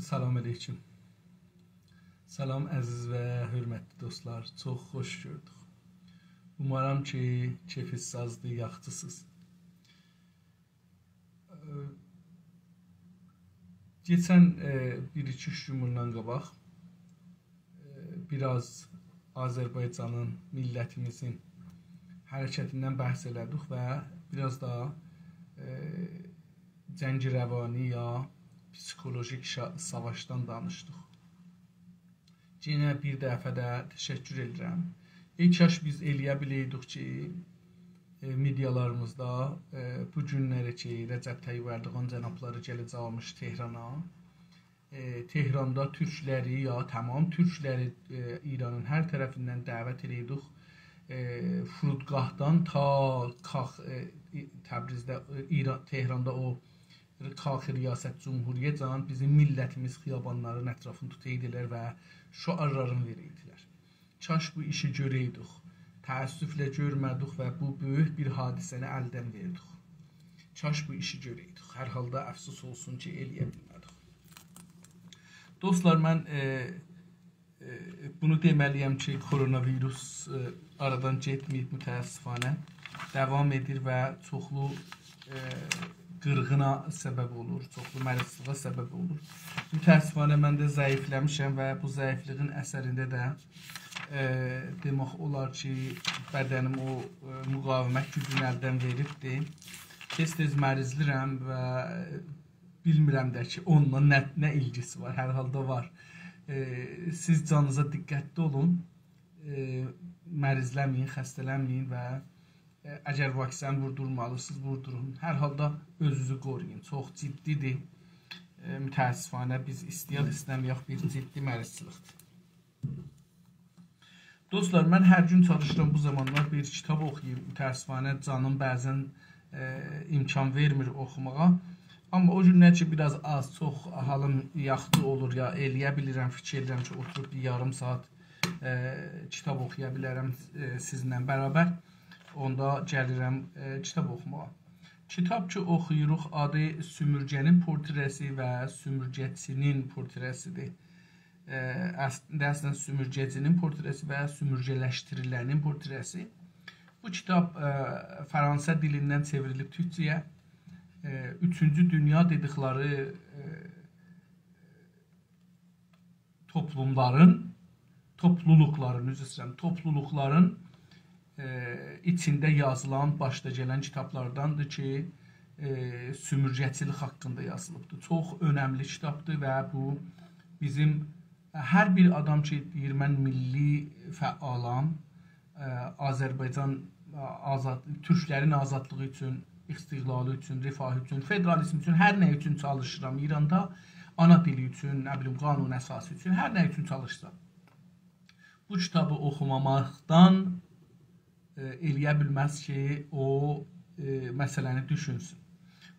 Salam aleyküm. Salam əziz və hörmətli dostlar. Çox xoş gördük. Umarım ki, keyfiniz sazdır, yaxşısınız. Geçən 1-2 gün bundan qabaq biraz Azərbaycanın, millətimizin hərəkətindən bəhs elədik və biraz da cəngirəvani ya psikolojik savaşdan danışdıq. Yenə bir dəfə də təşəkkür edirəm. Kaş biz eləyə biləydik ki, medialarımızda bu günləri ki, Rəcəb Tayyib Ərdoğan cənabları gələcəkmiş Tehrana, Tehranda türkləri ya tamam türkləri İranın hər tərəfindən dəvət edəydik. Furudgahdan ta Təbrizdə, Tehranda o Xalq Riyasət Cumhuriyyət can bizim millətimiz xiyabanların ətrafını tutaydılar və şüarlarını verirdilər. Kaş bu işi görəydik. Təəssüflə görmədik və bu böyük bir hadisəni əldən verdik. Kaş bu işi görəydik. Hər halda əfsus olsun ki, eləyə bilmədik. Dostlar, mən bunu deməliyəm ki, koronavirus aradan getməyib mütəəssifanə. Davam edir və çoxlu qırğına səbəb olur, çoxlu məruzluğa səbəb olur. Mütəəssifanə mən də zəifləmişəm və bu zəifliğin əsərində də demək olar ki, bədənim o müqavimət gücünü əldən veribdir. Tez-tez mərizlirəm və bilmirəm də ki, onunla nə ilgisi var, hər halda var. Siz canınıza diqqətli olun, mərizləməyin, xəstələnməyin və əgər vaksin vurdurmalısınız, vurdurun. Hər halda özünüzü qoruyun. Çox ciddidir. Mütəəssifanə biz istəyək-istəməyək bir ciddi mərizçilikdir. Dostlar, mən hər gün çalışıram bu zamanlar bir kitab oxuyayım. Mütəəssifanə canım bəzən imkan vermir oxumağa. Amma o günlər ki, biraz az, çox halım yaxdı olur ya, eləyə bilirəm, fikir edirəm ki, oturub bir yarım saat kitab oxuya bilərəm sizinlə bərabər. Onda gəlirəm kitab oxumağa. Kitab ki, oxuyuruq adı Sümürgənin portresi və Sümürgəçinin portresidir. Əslində Sümürgəcinin portresi və Sümürgələşdirilənin portresi. Bu kitab Fransa dilindən çevrilib türkçəyə. 3-cü dünya dedikləri topluluqların içində yazılan, başda gələn kitablardandır ki, sümürgəçilik haqqında yazılıbdır. Çox önəmli kitabdır və bu bizim hər bir adam ki, deyir, mən milli fəalam, Azərbaycan, türklərin azadlığı üçün, istiqlalı üçün, rifahı üçün, federalizm üçün, hər nə üçün çalışıram İranda, ana dili üçün, nə bilim, qanun əsası üçün, hər nə üçün çalışıram. Bu kitabı oxumamaqdan eləyə bilməz ki, o məsələni düşünsün.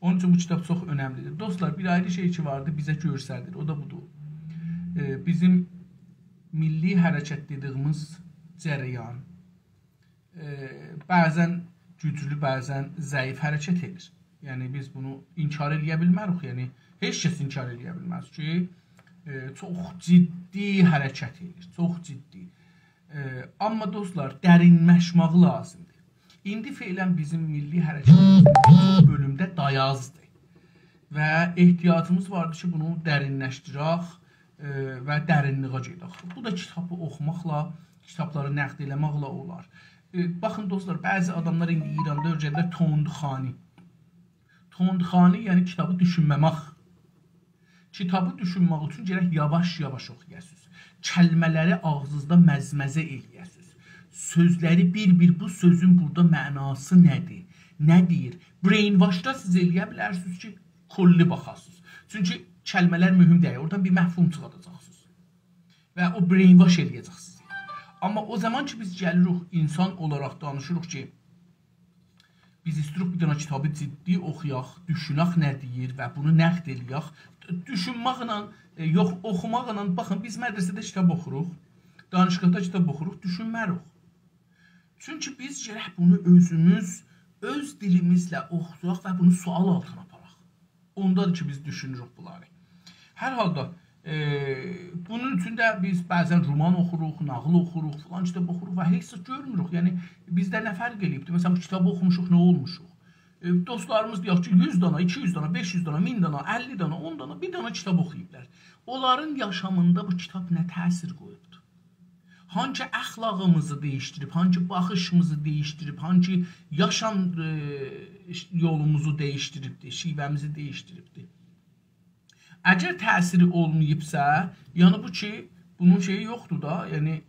Onun üçün bu kitab çox önəmlidir. Dostlar, bir ayrı şey ki vardı, bizə görsədir, o da budur. Bizim milli hərəkət dediyimiz cərəyan bəzən güclü, bəzən zəif hərəkət edir. Yəni, biz bunu inkar eləyə bilmərik. Yəni, heç kəs inkar eləyə bilməz ki, çox ciddi hərəkət edir, çox ciddi. Amma dostlar, dərinləşmək lazımdır. İndi feylən bizim milli hərəkətimizin çox bölümdə dayazdır. Və ehtiyacımız vardır ki, bunu dərinləşdirək və dərinliğə gedək. Bu da kitabı oxumaqla, kitabları nəqd eləməklə olar. Baxın dostlar, bəzi adamlar indi İranda ölkədə tondxani. Tondxani, yəni kitabı düşünməmək. Kitabı düşünmək üçün gərək yavaş-yavaş oxuyasınız. Kəlmələri ağzınızda məzməzə eləyəsiniz. Sözləri bir-bir, bu sözün burada mənası nədir? Nə deyir? Brainwashda siz eləyə bilərsiniz ki, kolli baxasınız. Çünki kəlmələr mühüm deyil. Oradan bir məhfum çıxadacaqsınız. Və o brainwash eləyəcəksiniz. Amma o zaman ki, biz gəlirik, insan olaraq danışırıq ki, biz istəyirik bir dənə kitabı ciddi oxuyaq, düşünək nə deyir və bunu nəqd eləyək. Düşünməklə, yox, oxumaqla, baxın, biz mədrəsədə kitab oxuruq, danışıqda kitab oxuruq, düşünmərik. Çünki biz gərək bunu özümüz, öz dilimizlə oxuyaq və bunu sual altına aparaq. Ondadır ki, biz düşünürük bunları. Hər halda Bunun üçün də biz bəzən roman oxuruq, nağıl oxuruq, filan kitab oxuruq və heç görmürük. Yəni bizdə nə fərq eləyibdir? Məsələn, bu kitabı oxumuşuq, nə olmuşuq? Dostlarımız deyək ki, 100 dana, 200 dana, 500 dana, 1000 dana, 50 dana, 10 dana, bir dana kitab oxuyublar. Onların yaşamında bu kitab nə təsir qoyubdur? Hangi əxlaqımızı dəyişdirib, hangi baxışımızı dəyişdirib, hangi yaşam yolumuzu dəyişdiribdir, şivəmizi dəyişdiribdir? Əgər təsiri olmayıbsa, yəni bu ki, bunun şeyi yoxdur da, yəni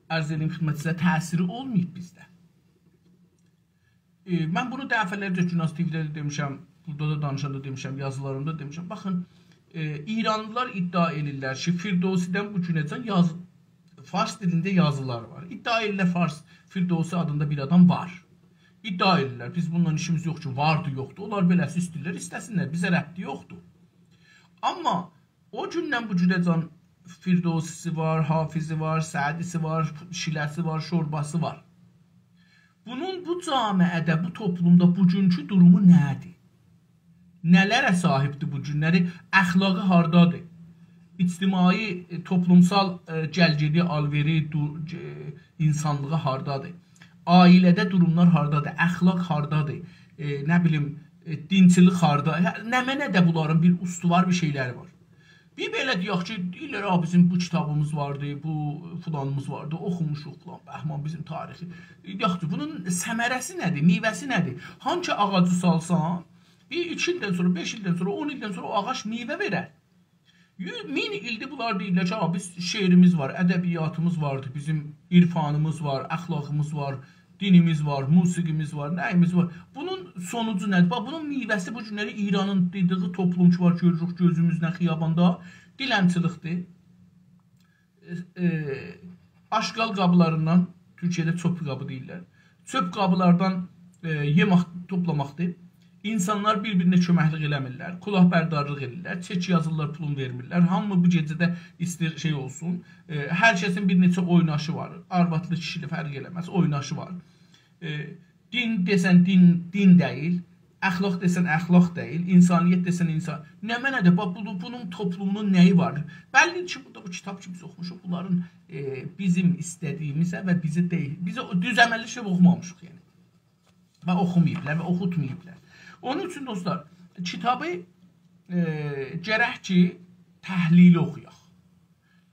ərz edeyim xidmətinizə, təsiri olmayıb bizdə. Mən bunu dəfələrcə Günas TV-də demişəm, burada da danışanda demişəm, yazılarımda demişəm. Baxın, İranlılar iddia edirlər ki, Firdosidən bu günəcən fars dilində yazılar var. İddia edirlər Fars Firdosi adında bir adam var. İddia edirlər, biz bundan işimiz yox ki, vardı, yoxdur. Onlar beləsi istəyirlər, istəsinlər, bizə rəbti yoxdur. Amma o gündən bu günəcən Firdosisi var, Hafizi var, Sədisi var, Şiləsi var, Şorbası var. Bunun bu camiədə, bu toplumda bugünkü durumu nədir? Nələrə sahibdir bu günləri? Əxlaqı hardadır? İctimai, toplumsal gəlgidi, alveri, insanlığı hardadır? Ailədə durumlar hardadır? Əxlaq hardadır? Nə bilim, dinçilik harda? Nə də bunların bir ustuvar bir şeyləri var. Bir belə deyək ki, deyirlər, bizim bu kitabımız vardı, bu filanımız vardı, oxumuşuq filan, bəhman bizim tarixi. Deyək ki, bunun səmərəsi nədir, meyvəsi nədir? Hangi ağacı salsan, 2 ildən sonra, 5 ildən sonra, 10 ildən sonra o ağac meyvə verər. 1000 ildir bunlar deyirlər ki, biz şeirimiz var, ədəbiyyatımız vardı, bizim irfanımız var, əxlaqımız var, dinimiz var, musiqimiz var, nəyimiz var. Bunun sonucu nədir? Bunun meyvəsi bu günləri İranın dediği toplumçu var, görürük gözümüzdən xiyabanda, dilənçilikdir. Aşqal qablarından, Türkiyədə çöp qabı deyirlər, çöp qablardan yemək toplamaqdır. İnsanlar bir-birinə köməklik eləmirlər, kulahbərdarlıq edirlər, çək yazırlar, pulun vermirlər. Hamı bu gecədə istir şey olsun. Hər kəsin bir neçə oynaşı var. Arvadlı, kişili fərq eləməz, oynaşı var. Din desən din deyil, əxlaq desən əxlaq deyil, insaniyyət desən insan. Nə mənədir? Bunun toplumunun nəyi var? Bəlli ki, burada bu kitab ki, biz oxumuşuq, bunların bizim istədiyimizə və bizi deyil. Biz düz əməlli şey oxumamışıq yəni. Və oxumayıblər və oxutmayıblər. Onun üçün dostlar, kitabı gərək ki, təhlili oxuyaq.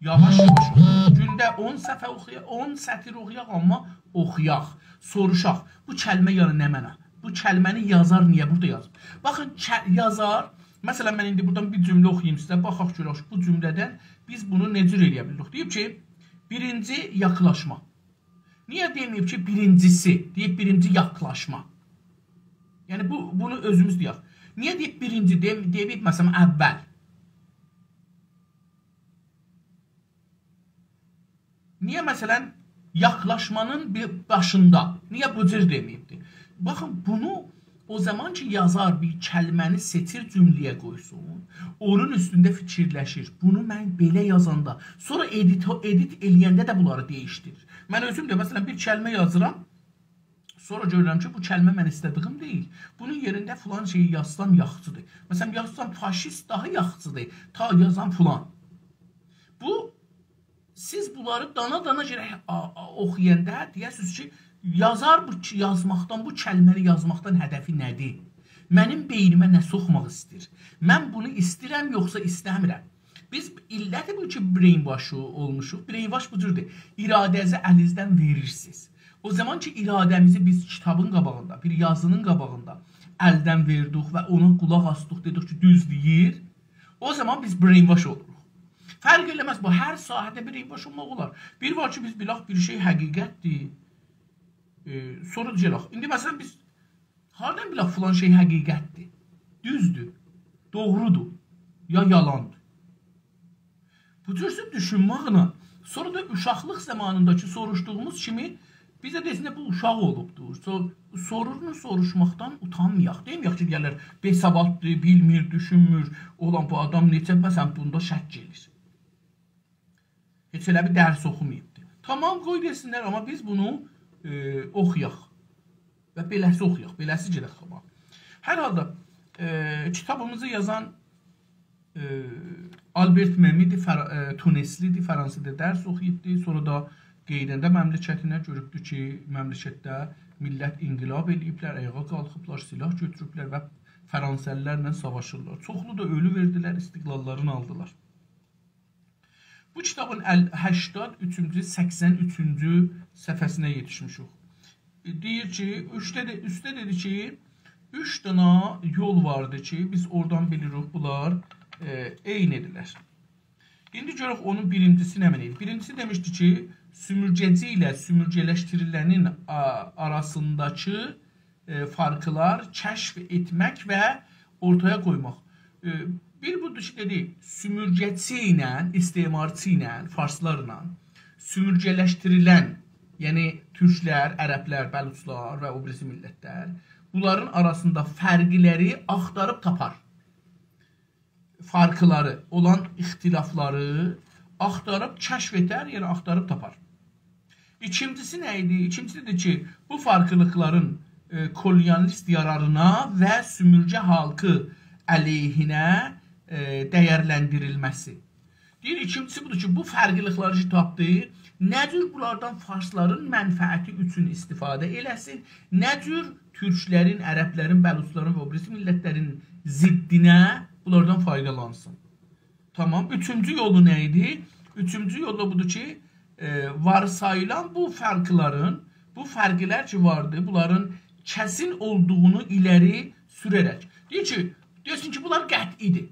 Yavaş-yavaş oxuyaq. Gündə 10 səhifə oxuyaq, 10 sətir oxuyaq, amma oxuyaq, soruşaq. Bu kəlmə yəni nə mənə? Bu kəlməni yazar niyə burada yazıb? Baxın, yazar, məsələn, mən indi buradan bir cümlə oxuyayım sizə, baxaq görək, bu cümlədən biz bunu necə eləyə bilirik? Deyib ki, birinci yaxlaşma. Niyə deməyib ki, birincisi, deyib birinci yaxlaşma. Yəni, bunu özümüz deyək. Niyə deyib birinci, deyib məsələn, əvvəl? Niyə məsələn, yaxlaşmanın bir başında? Niyə bu cür deməyibdir? Baxın, bunu o zaman ki, yazar bir kəlməni seçir cümləyə qoysun, onun üstündə fikirləşir. Bunu mən belə yazanda, sonra edit eləyəndə də bunları dəyişdirir. Mən özüm də, məsələn, bir kəlmə yazıram, sonra görürəm ki, bu kəlmə mən istədiyim deyil. Bunun yerində filan şeyi yazsam yaxçıdır. Məsələn, yazsam faşist daha yaxçıdır, ta yazan filan. Bu, siz bunları dana-dana oxuyanda deyəsiniz ki, yazar yazmaqdan, bu kəlməni yazmaqdan hədəfi nədir? Mənim beynimə nə soxmaq istəyir? Mən bunu istəyirəm, yoxsa istəmirəm? Biz illəti bu ki, brainwash olmuşuq. Brainwash bu cürdür. İradənizi əlinizdən verirsiniz. O zaman ki, iradəmizi biz kitabın qabağında, bir yazının qabağında əldən verdik və ona qulaq asdıq, dedik ki, düz deyir, o zaman biz brainwash oluruq. Fərq eləməz, bu hər sahədə brainwash olmaq olar. Bir var ki, biz bilək bir şey həqiqətdir, sonra deyək. İndi məsələn, biz hardan bilək filan şey həqiqətdir, düzdür, doğrudur, ya yalandır. Bu cürsün düşünməklə, sonra da uşaqlıq zamanındakı soruşduğumuz kimi, bizə desin bu uşaq olubdur. Sorurunu soruşmaqdan utanmayaq. Deməyək ki, deyərlər, besavaddır, bilmir, düşünmür, olan bu adam necə, məsələn, bunda şək gelir. Heç elə bir dərs oxumayıbdır. Tamam, qoy desinlər, amma biz bunu oxuyaq. Və beləsi oxuyaq, beləsi gedək xaba. Hər halda, kitabımızı yazan Albert Memmi Tunislidir, Fransada dərs oxuyubdu. Sonra da qeydəndə məmləkətinə görübdü ki, məmləkətdə millət inqilab eləyiblər, ayağa qalxıblar, silah götürüblər və Fransəlilərlə savaşırlar. Çoxlu da ölü verdilər, istiqlallarını aldılar. Bu kitabın 83-cü, 83-cü səhifəsinə yetişmişik. Deyir ki, üstdə dedi ki, 3 dənə yol vardı ki, biz oradan bilirik bunlar eynidirlər. İndi görək onun birincisi nə mənədir? Birincisi demişdi ki, sümürgəci ilə sümürgələşdirilənin arasındakı farklar kəşf etmək və ortaya qoymaq. Bir budur ki, dedi, sümürgəci ilə, istemarçı ilə, farslarla sümürgələşdirilən, yəni türklər, ərəblər, bəluçlar və o birisi millətlər, bunların arasında fərqləri axtarıb tapar. Farkları olan ixtilafları axtarıb kəşf edər, yəni axtarıb tapar. İkincisi nə idi? İkincisidir ki, bu farklılıqların kolonialist yararına və sümürgə halkı əleyhinə dəyərləndirilməsi. Deyir, ikincisi budur ki, bu fərqlilikləri ki, tapdı, nə cür bunlardan farsların mənfəəti üçün istifadə eləsin, nə cür türklərin, ərəblərin, bəluçların və o birisi millətlərin ziddinə bunlardan faydalansın. Tamam. Üçüncü yolu nə idi? Üçüncü yolu budur ki, varsayılan bu fərqlərin, bu fərqlər ki vardı, bunların kəsin olduğunu iləri sürərək. Deyirsin ki, bunlar qət'idir.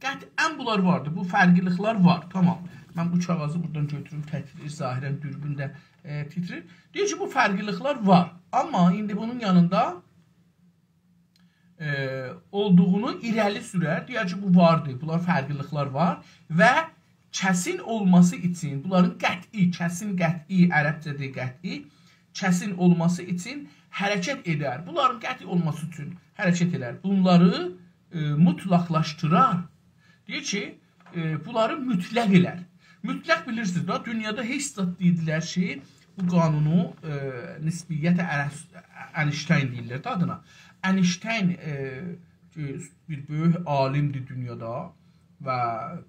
Qət'ən bunlar vardı. Bu fərqliliklər var. Tamam. Mən bu kağızı buradan götürüm, titrir, zahirən dürbündə titrir. Deyir ki, bu fərqliliklər var. Amma indi bunun yanında olduğunu irəli sürər. Deyər ki, bu vardır. Bunlar fərqliliklər var və kəsin olması üçün, bunların qət'i, kəsin qət'i, ərəbcədə qət'i, kəsin olması üçün hərəkət edər. Bunların qəti olması üçün hərəkət edər. Bunları mutlaqlaşdırar. Deyir ki, bunları mütləq elər. Mütləq bilirsiniz da, dünyada heç zat deyirlər ki, bu qanunu nisbiyyət-i Einstein deyirlər də adına. Einstein bir böyük alimdir dünyada və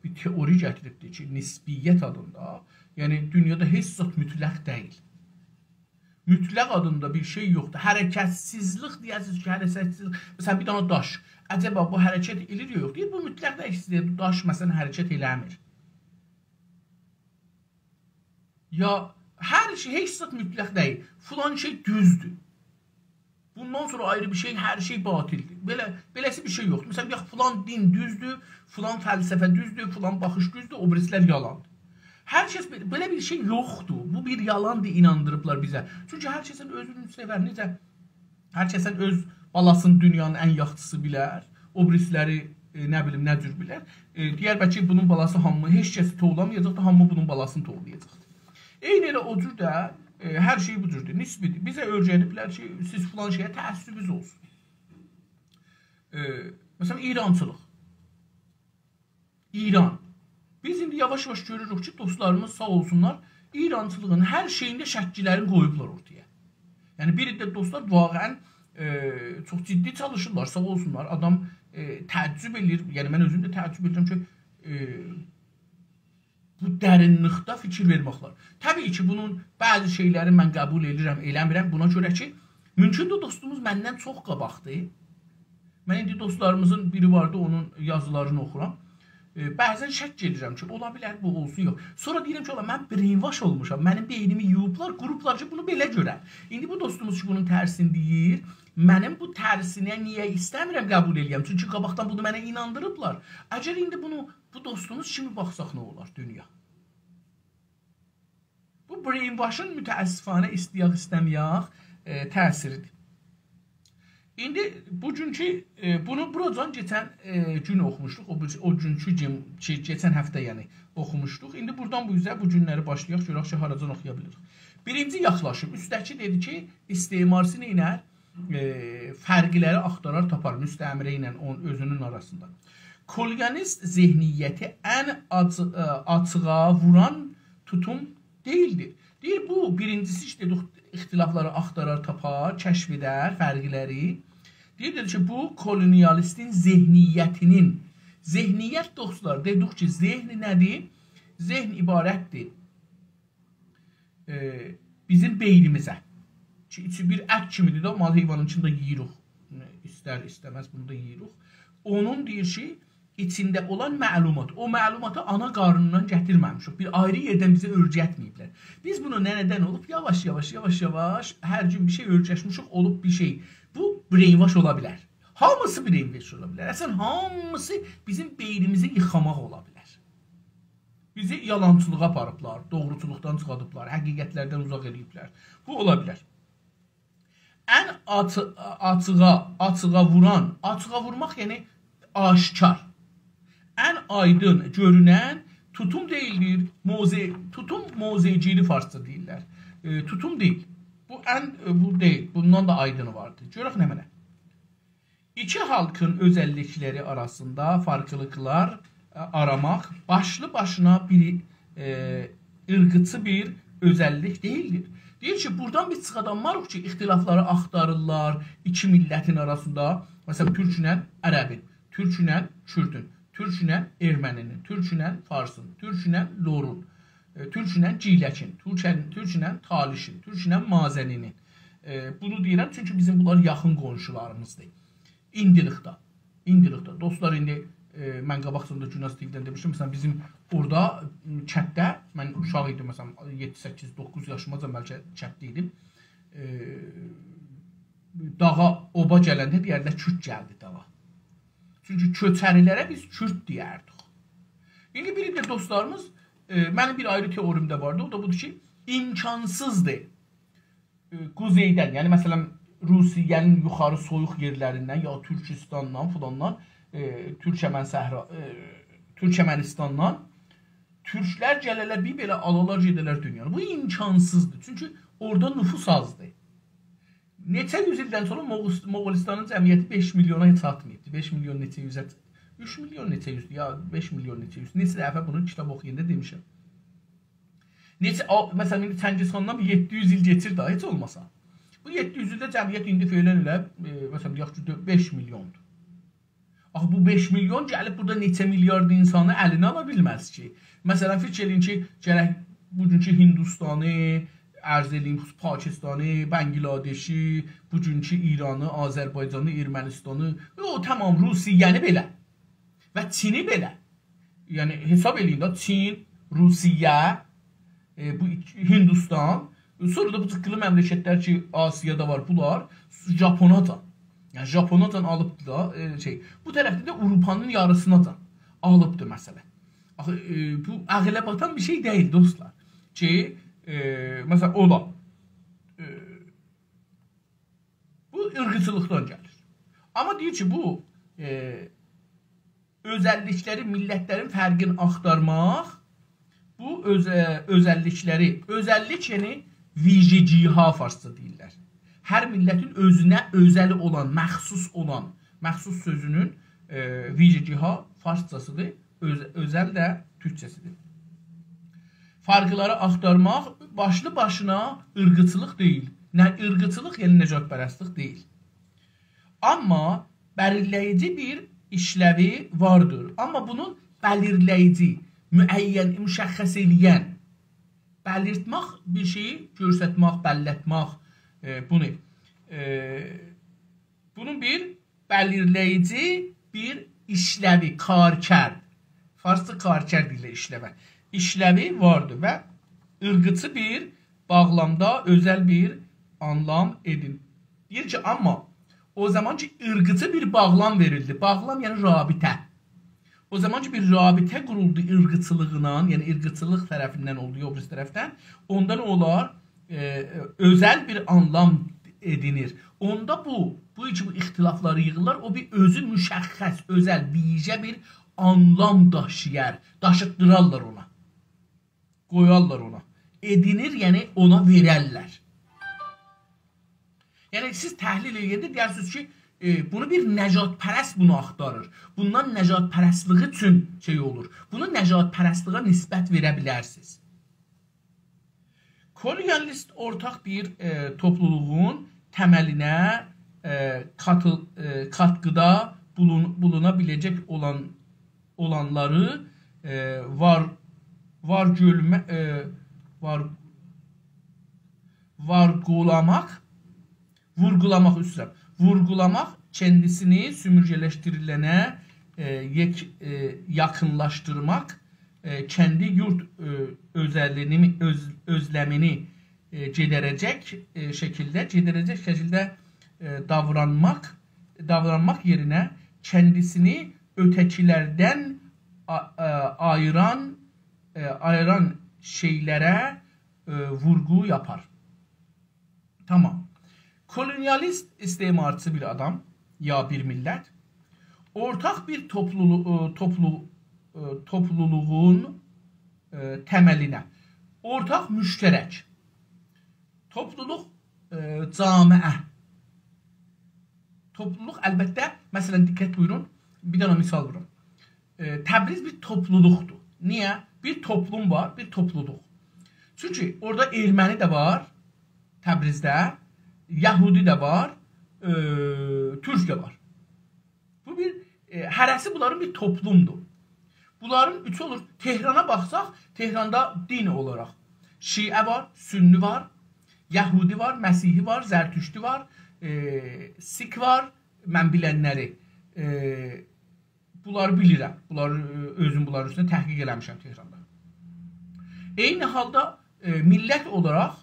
bir teori gətiribdir ki, nisbiyyət adında, yəni dünyada heç zat mütləq deyil. Mütləq adında bir şey yoxdur. Hərəkətsizlik deyəsiniz ki, hərəkətsizlik. Məsələn, bir dana daş. Əcəba, bu hərəkət edir ya yox. Deyir, bu mütləq deyil. Daş, məsələn, hərəkət eləmir. Ya, hər şey, heç zat mütləq deyil. Filan şey düzdür. Bundan sonra ayrı bir şey, hər şey batildir. Beləsi bir şey yoxdur. Məsələn, filan din düzdür, filan fəlsəfə düzdür, filan baxış düzdür, o birisilər yalandır. Hər kəs belə bir şey yoxdur. Bu bir yalandır, inandırıblar bizə. Çünki hər kəsən özünü sevər. Necə? Hər kəsən öz balasını dünyanın ən yaxçısı bilər. O birisləri nə bilim, nə cür bilər. Deyər bəlkə bunun balası hamı heç kəsi toğlamayacaq da hamı bunun balasını toğlayacaq. Eyni elə o cür də hər şey bu cürdür, nisbidir. Bizə öyrədiblər ki, siz filan şeyə təəssübünüz olsun. Məsələn, İrançılıq. İran. Biz indi yavaş-yavaş görürük ki, dostlarımız sağ olsunlar, İrançılığın hər şeyində şəkillərini qoyublar ortaya. Yəni, bir də dostlar vaqəən çox ciddi çalışırlar, sağ olsunlar. Adam təəccüb edir, yəni mən özüm də təəccüb edirəm ki, bu dərinlikdə fikir verməklər. Təbii ki, bunun bəzi şeyləri mən qəbul edirəm, eləmirəm. Buna görə ki, mümkündür dostumuz məndən çox qabaqdır. Mən indi dostlarımızın biri vardı, onun yazılarını oxuram. Bəzən şək gedirəm ki, ola bilər bu olsun, yox. Sonra deyirəm ki, mən brainwash olmuşam, mənim beynimi yuyublar, qruplar ki, bunu belə görər. İndi bu dostumuz ki, bunun tərsini deyir, mənim bu tərsinə niyə istəmirəm qəbul eləyəm? Çünki qabaqdan bunu mənə inandırıblar. Əgər indi bunu, bu dostumuz kimi baxsaq nə olar dünya? Bu brainwashın mütəəssifanə istəyək, istəməyək təsiridir. İndi bugünkü, bunu buradan geçən gün oxumuşduq, o günkü gün, geçən həftə yəni oxumuşduq. İndi buradan bu üzrə bu günləri başlayaq, görək ki, haracan oxuya bilirik. Birinci yaxlaşım, üstdəki dedi ki, istemarçı ilə fərqləri axtarar tapar, müstəmirə ilə özünün arasında. Kolonialist zehniyyəti ən açığa vuran tutum deyildir. Deyir, bu birincisi işte ixtilafları axtarar tapar, kəşf edər fərqləri. Deyir ki, bu kolonialistin zehniyyətinin Zehniyyət dostlar, dedik ki, zehni nədir? Zehn ibarətdir bizim beynimizə. İçi bir ət kimidir də, mal heyvanın içində yeyirik. İstər, istəməz bunu da yeyirik. Onun deyir ki, içində olan məlumat, o məlumatı ana qarnından gətirməmişik. Bir ayrı yerdən bizə öyrətməyiblər. Biz bunu nədən olub? Yavaş, hər gün bir şey öyrəşmişik, olub bir şey. Bu brainwash ola bilər. Hamısı brainwash ola bilər. Əslən, hamısı bizim beynimizi yıxamaq ola bilər. Bizi yalançılığa aparıblar, doğruçuluqdan çıxadıblar, həqiqətlərdən uzaq ediblər. Bu ola bilər. Ən açığa vurmaq yəni aşkar. Ən aydın görünən tutum deyildir. Tutum mozeycili farsça deyirlər. Tutum deyil. Bu deyil. Bundan da aydını vardır. Görək nə mənə. İki halkın özəllikləri arasında farklılıklar aramaq başlı başına bir ırqıcı bir özəllik deyildir. Deyir ki, buradan biz çıxadanmarıq ki, ixtilafları axtarırlar iki millətin arasında. Məsələn, türkünə ərəbin, türkünə kürdün, türkünə erməninin, türkünə farsın, türkünə lorun, türkünə ciyləkin, türkünə talişin, türkünə mazəninin. Bunu deyirəm çünki bizim bunlar yaxın qonşularımızdır. İndilikdə. Dostlar, indi mən qabaqsında Günas TV-dən demişdim, məsələn, bizim orada kətdə, mən uşaq idim, məsələn, 7-8-9 yaşımacan bəlkə kətdə idim. Dağa, oba gələndə deyərlər, Kürt gəldi dağa. Çünki köçərilərə biz Kürt deyərdik. İndi bir də dostlarımız, mənim bir ayrı teorim də vardı, o da budur ki, imkansızdır quzeydən, yəni məsələn, Rusiyanın yuxarı soyuq yerlərindən, ya Türkistandan, filandan, Türkmenistandan Türklər gələlər, bir belə alalar gedələr dünyanı. Bu imkansızdır. Çünki orada nüfus azdır. Neçə yüz ildən sonra Moğolistanın cəmiyyəti 5 milyona heç atmayıbdır. 5 milyon neçə yüzə, 3 milyon neçə yüzdür, ya 5 milyon neçə yüz. Neçə dəfə bunu kitab oxuyanda demişəm. Məsələn, indi Çəngizxandan 700 il geçir daha, heç olmasa. Bu 700 ildə cəmiyyət indi feylən elə, məsələn, deyək ki, 5 milyondur. Axı, bu 5 milyon gəlib burada neçə milyard insanı əlinə ala bilməz ki. Məsələn, fikir edin ki, gərək bugünkü Hindistanı, ərz edeyim, Pakistanı, Bangladeşi, bugünkü İranı, Azərbaycanı, Ermənistanı, tamam, Rusiyanı belə və Çini belə. Yəni, hesab edin də, Çin, Rusiya, bu Hindistan, sonra da bu tıqqılı məmləkətlər ki, Asiyada var, bunlar, Japonacan. Yəni, Japonacan alıbdır da, bu tərəfdə də Avropanın yarısınacan alıbdır məsələ. Bu, ağılə batan bir şey deyil, dostlar. Ki, məsələn, ola. Bu, ırqıcılıqdan gəlir. Amma deyir ki, bu, özəllikləri, millətlərin fərqini axtarmaq, bu, özəllik yəni, viciciha farsça deyirlər. Hər millətin özünə özəli olan, məxsus sözünün viciciha farsçasıdır, özəl də türkçəsidir. Farqları axtarmaq başlı başına ırqıcılıq deyil. Irqıcılıq, yəni necatpərəstlik deyil. Amma bəlirləyici bir işləvi vardır. Amma bunun bəlirləyici, müəyyən, müşəxəs eləyən, bəlirtmək bir şeyi görsətmək, bəllətmək, bunun bir bəlirləyici bir işləvi, karkər, farsça karkər deyirlər işləvə, işləvi vardır və ırqıcı bir bağlamda özəl bir anlam edin. Deyir ki, amma o zaman ki, ırqıcı bir bağlam verildi. Bağlam yəni rabitə. O zaman ki, bir rabitə quruldu ırqıcılığından, yəni ırqıcılıq tərəfindən oldu, yox tərəfdən, ondan olar özəl bir anlam edinir. Onda bu ixtilafları yığırlar, o bir özü müşəxəs, özəl, vicə bir anlam daşıyar, daşıtdırarlar ona, qoyarlar ona, edinir, yəni ona verərlər. Yəni siz təhlil edəndə deyirsiniz ki, bunu bir nəcatpərəst bunu axtarır. Bundan nəcatpərəstliyi üçün şey olur. Bunu nəcatpərəstliyə nisbət verə bilərsiniz. Kolonialist ortaq bir topluluğun təməlinə katkıda buluna biləcək olan olanları vurgulamak kendisini sümürgeleştirilene yakınlaştırmak, kendi yurt özlemini giderecek şekilde davranmak yerine kendisini ötekilerden ayıran şeylere vurgu yapar. Tamam. Kolonyalist istemarçı bir adam ya bir millet ortak bir topluluğun temeline, ortak müşterek, topluluk camiə. Topluluk əlbəttə, məsələn diqqət buyurun, bir dənə misal vurum. Təbriz bir topluluqdur. Niyə? Bir toplum var, bir topluluq. Çünki orada erməni də var, Təbrizdə, Yahudi də var, Türk də var. Bu bir, hərəsi bunların bir toplumdur. Bunların üçü olur. Tehrana baxsaq, Tehranda din olaraq Şiə var, Sünni var, Yahudi var, Məsihi var, Zərtüştü var, Sik var, mən bilənləri. Bunları bilirəm. Özüm bunların üstündə təhqiq eləmişəm Tehranda. Eyni halda millət olaraq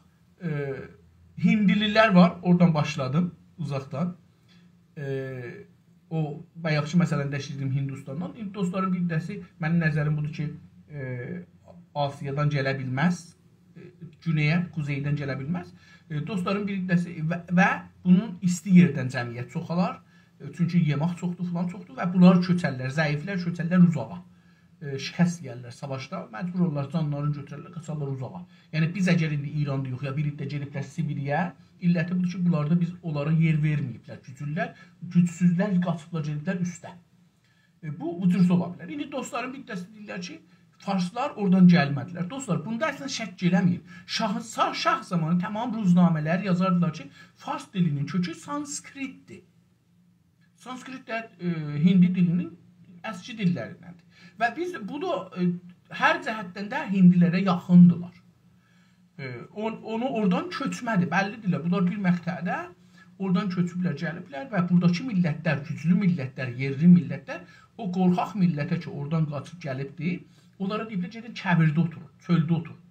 Hindililər var. Oradan başladım uzaqdan. O bayaqçı məsələndə işlədim Hindistandan. Hindistosların bir dəsi, mənim nəzərim budur ki, Asiyadan gələ bilməz. Günəyə, kuzeydən gələ bilməz. Dostların bir dəsi və bunun isti yerdən cəmiyyət çoxalar. Çünki yemək çoxdur, falan çoxdur və bunlar köçərlər, zəiflər köçərlər uzağa. Şikəst gəlirlər savaşda, məcbur olurlar, canlarını götürərlər, qaçarlar uzağa. Yəni biz əgər indi İranda yox, ya bir ildə geliblər Sibiriyə, illəti budur ki, bunlarda biz onlara yer verməyiblər, gücsüzlər qaçıblar, geliblər üstə. Bu cür ola bilər. İndi dostların bir dəsi deyirlər ki, Farslar oradan gəlmədilər. Dostlar, bunda əslində şək eləməyib. Şah zamanı tamam ruznamələr yazardılar ki, Fars dilinin kökü sanskritdir. Sanskrit də Hindi dilinin əski dillərindəndir. Və biz bunu hər cəhətdən də Hindilərə yaxındılar. Onu oradan köçmədi, bəllidirlər. Bunlar bir məqtədə oradan köçüblər, gəliblər və buradakı millətlər, güclü millətlər, yerli millətlər o qorxaq millətə ki, oradan qaçıb gəlibdir, onlara deyiblər, gedin kəvirdə oturun, çöldə oturun.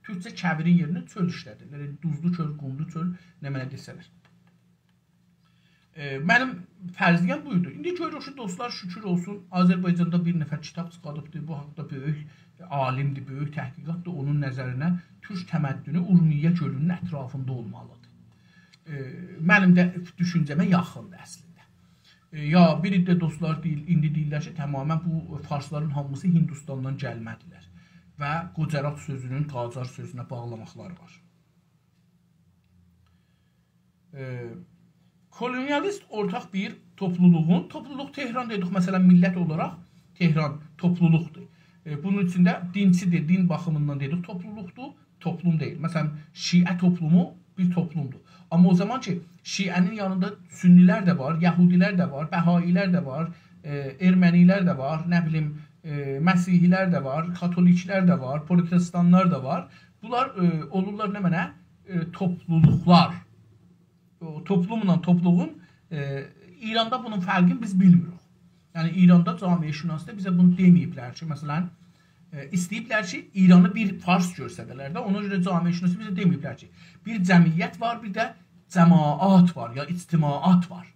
Türkcə kəvirin yerinə çöl işlədirlər. Duzlu çöl, qumlu çöl, nə mənə desələr. Mənim fərziyəm buydu. İndi görürük ki, dostlar, şükür olsun, Azərbaycanda bir nəfər kitab çıxarıbdır, bu haqda böyük alimdir, böyük təhqiqatdır, onun nəzərinə Türk təməddünü Urmiyə gölünün ətrafında olmalıdır. Mənim də düşüncəmə yaxındır əslində. Ya bir də dostlar indi deyirlər ki, tamamən bu farsların hamısı Hindistandan gəlmədilər və Qocarat sözünün Qacar sözünə bağlamaqları var. Kolonyalist ortak bir topluluq Tehran dedik, məsələn, millət olaraq Tehran topluluqdur. Bunun içində dinçidir, din baxımından dedik topluluqdur, toplum deyil. Məsələn, Şiə toplumu bir toplumdur. Amma o zaman ki, Şiənin yanında Sünnilər də var, Yahudilər də var, Bəhailər də var, Ermənilər də var, nə bilim, Məsihilər də var, Katoliklər də var, Protestanlar da var. Bunlar olurlar nə mənə? Topluluqlar. Toplumla topluluğun İranda bunun fərqini biz bilmirik. Yəni İranda camiə-şünasda bizə bunu deməyiblər ki, məsələn, istəyiblər ki, İranı bir fars görsədələr də, ona görə camiə-şünası bizə deməyiblər ki, bir cəmiyyət var, bir də cəmaat var, ya ictimaat var.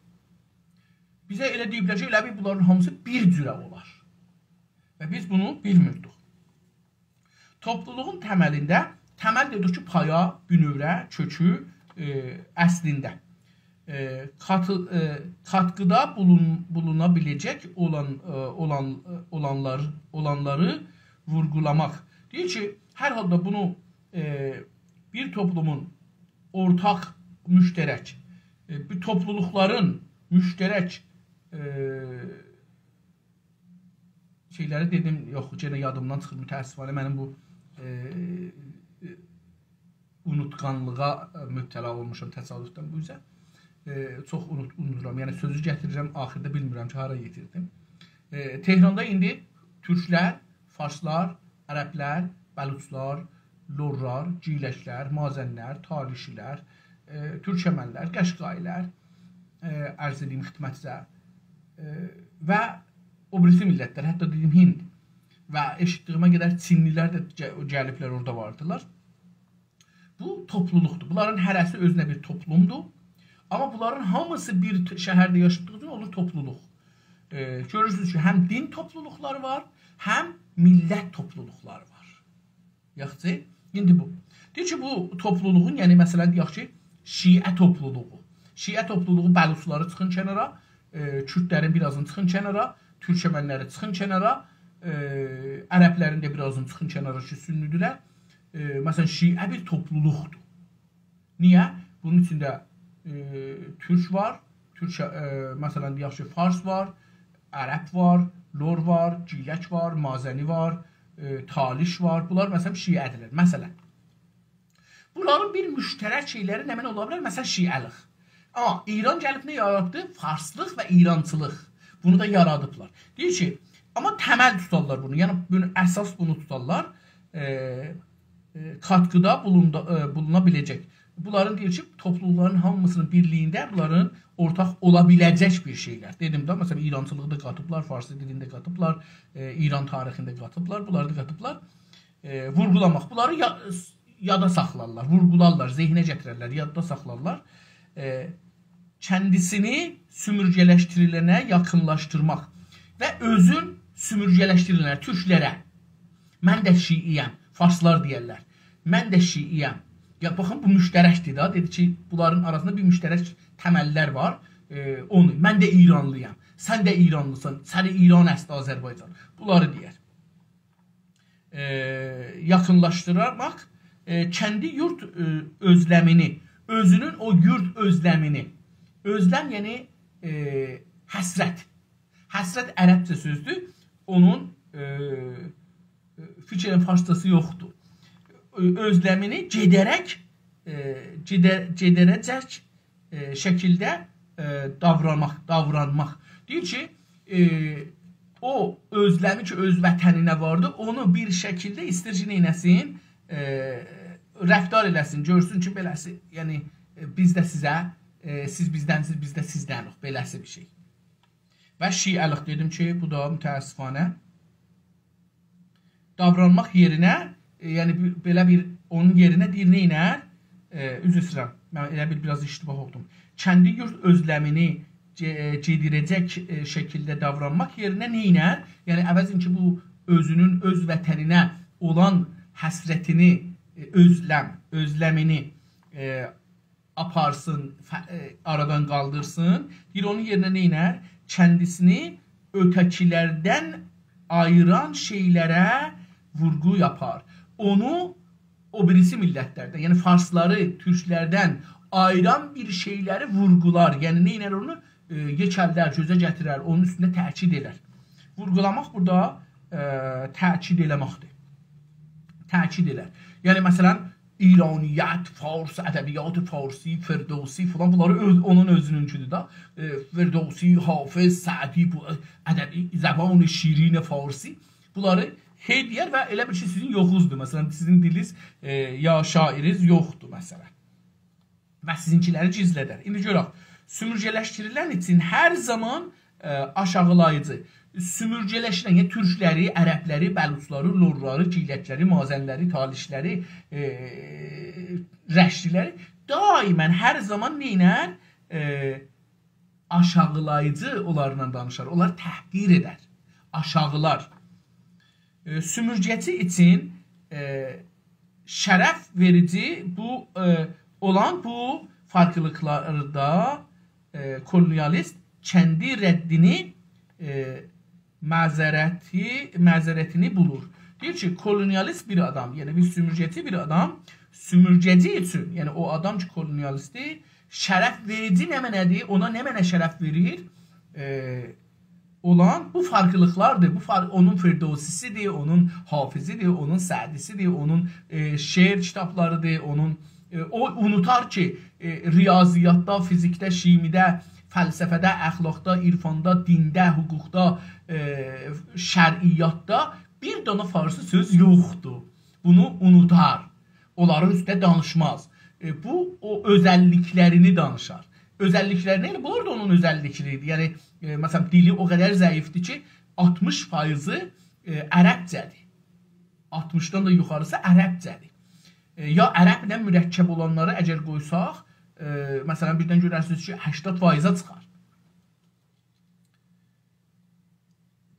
Bizə elə deyiblər ki, elə bir bunların hamısı bir cürə olar. Və biz bunu bilmirdik. Topluluğun təməlində, təməl dedik ki, paya, bünövrə, kökü, əslində katkıda bulunabilecek olanları vurgulamak. Deyir ki, hər halda bunu bir toplumun ortak, müşterek, bir toplulukların müşterek şeyləri dedim, yox, yenə yadımdan çıxır, mütəəssifانə mənim bu unutqanlığa mübtəla olmuşam təsadüfdən bu üzə. Çox unuduram. Yəni sözü gətirirəm, axırda bilmirəm ki, hara yetirdim. Tehranda indi Türklər, farslar, ərəblər, bəluçlar, lorlar, ciyləşlər, mazənlər, talişilər, türkəmənlər, qəşqailər, ərz edeyim xidmətinizə və o birisi millətlər, hətta dedim Hind və eşitdiyimə qədər Çinlilər də gəliblər, orada vardılar. Bu topluluqdur. Bunların hərəsi özünə bir toplumdur. Amma bunların hamısı bir şəhərdə yaşadığı üçün olur topluluq. Görürsünüz ki, həm din topluluqları var, həm millət topluluqları var. Yaxşı, indi bu. Deyir ki, bu topluluğun, yəni məsələn deyək ki, Şiə topluluğu. Şiə topluluğu bəluçları çıxın kənara, Kürdlərin birazını çıxın kənara, türkəmənləri çıxın kənara, ərəblərin də birazını çıxın kənara ki, sünnüdülər. Məsələn, Şiə bir topluluqdur. Niyə? Bunun içində Türk var, məsələn, deyək ki, Fars var, Ərəb var, Lor var, Ciyək var, Mazəni var, Taliş var. Bunlar məsələn Şiədirlər. Məsələn, bunların bir müştərək şeyləri nə mənə ola bilər? Məsələn, Şiəlik. Amma İran gəlib nə yaratdı? Farslıq və İrançılıq. Bunu da yaradıblar. Deyir ki, amma təməl tutarlar bunu. Yəni, əsas bunu tutarlar. Katkıda buluna biləcək. Bunların deyir ki, topluluqların hamısının birliyində bunların ortaq ola biləcək bir şeylər. Dedim də, məsələn, İrançılığı da qatıblar, Farsi dilində qatıblar, İran tarixində qatıblar, bunları da qatıblar. Vurgulamaq. Bunları yada saxlarlar, vurgularlar, zehinə gətirərlər, yadda saxlarlar. Kəndisini sümürgələşdirilənə yaxınlaşdırmaq və özün sümürgələşdirilənə, türklərə. Mən də şiiyəm, farslar deyərlər. Mən də şiiyəm. Ya, baxın, bu müştərəkdir da. Dedi ki, bunların arasında bir müştərək təməllər var. Onu, mən də İranlıyam. Sən də İranlısan. Səni İran əsli Azərbaycan. Bunları deyər. Yaxınlaşdırmaq, kəndi yurt özləmini, özünün o yurt özləmini. Özləm, yəni həsrət. Həsrət ərəbcə sözdür. Onun fikrin farsçası yoxdur. Özləmini gedərəcək şəkildə davranmaq. Deyir ki, o özləmi ki, öz vətəninə vardı, onu bir şəkildə istir ki, neynəsin, rəftar eləsin, görsün ki, beləsi, yəni biz də sizə, siz bizdənsiniz, biz də sizdənik, beləsi bir şey. Və şiəlik dedim ki, bu da mütəəssifanə davranmaq yerinə, yəni belə bir onun yerinə deyir neynər? Üzr istəyirəm, mən elə biraz iştibah oldum. Kəndi yurt özləmini gedirəcək şəkildə davranmaq yerinə neynər? Yəni əvəzin ki, bu özünün öz vətəninə olan həsrətini, özləmini aparsın, aradan qaldırsın. Deyir, onun yerinə neynər? Kəndisini ötəkilərdən ayıran şeylərə vurgu yapar. Onu o birisi millətlərdən, yəni farsları, türklərdən ayıran bir şeyləri vurgular. Yəni, neynər onu? Yekəldər, gözə gətirər, onun üstündə təkid elər. Vurgulamaq burada təkid eləməkdir. Təkid elər. Yəni, məsələn, İraniyyət, Fars, ədəbiyyat Farsi, Firdevsi falan, bunları onun özününküdür da. Firdevsi, Hafız, Sədi, ədəbi, zəban şirin Farsi. Bunları hey deyər və elə bir şey sizin yoxuzdur. Məsələn, sizin diliz ya şairiz yoxdur, məsələn. Və sizinkiləri gizlədər. İndi görək, sümürgələşdirilən üçün hər zaman aşağılayıcı. Sümürgələşdirən, yəni türkləri, ərəbləri, bəluçları, lorları, ciyəkləri, mazənləri, talişləri, rəşdiləri daimən hər zaman neynər? Aşağılayıcı onlarla danışar. Onlar təhqir edər. Aşağılar. Sümürgəçi üçün şərəf verici olan bu farklılıqlarda kolonialist kəndi rəddini məzərətini bulur. Deyir ki, kolonialist bir adam, yəni bir sümürgəçi bir adam, sümürgəci üçün, yəni o adam ki, kolonialistdir, şərəf verici nə mənədir, ona nə mənə şərəf verir? Olan bu farklılıqlardır. Bu onun Firdevsisidir, onun Hafizidir, onun Sədisidir, onun şeir kitablarıdır, onun o unutar ki, riyaziyyatda, fizikdə, şimidə fəlsəfədə, əxlaqda, irfanda, dində, hüquqda, şəriyyatda bir dana farsı söz yoxdur. Bunu unutar. Onların üstə danışmaz. Bu o özəlliklərini danışar. Özəllikləri nə? Bunlar da onun özəllikləridir. Yəni məsələn dili o qədər zəifdir ki, 60% ərəbcədir. 60-dan da yuxarısı ərəbcədir. Ya ərəblə mürəkkəb olanları əgər qoysaq, məsələn birdən görərsiniz ki, 80%-a çıxar.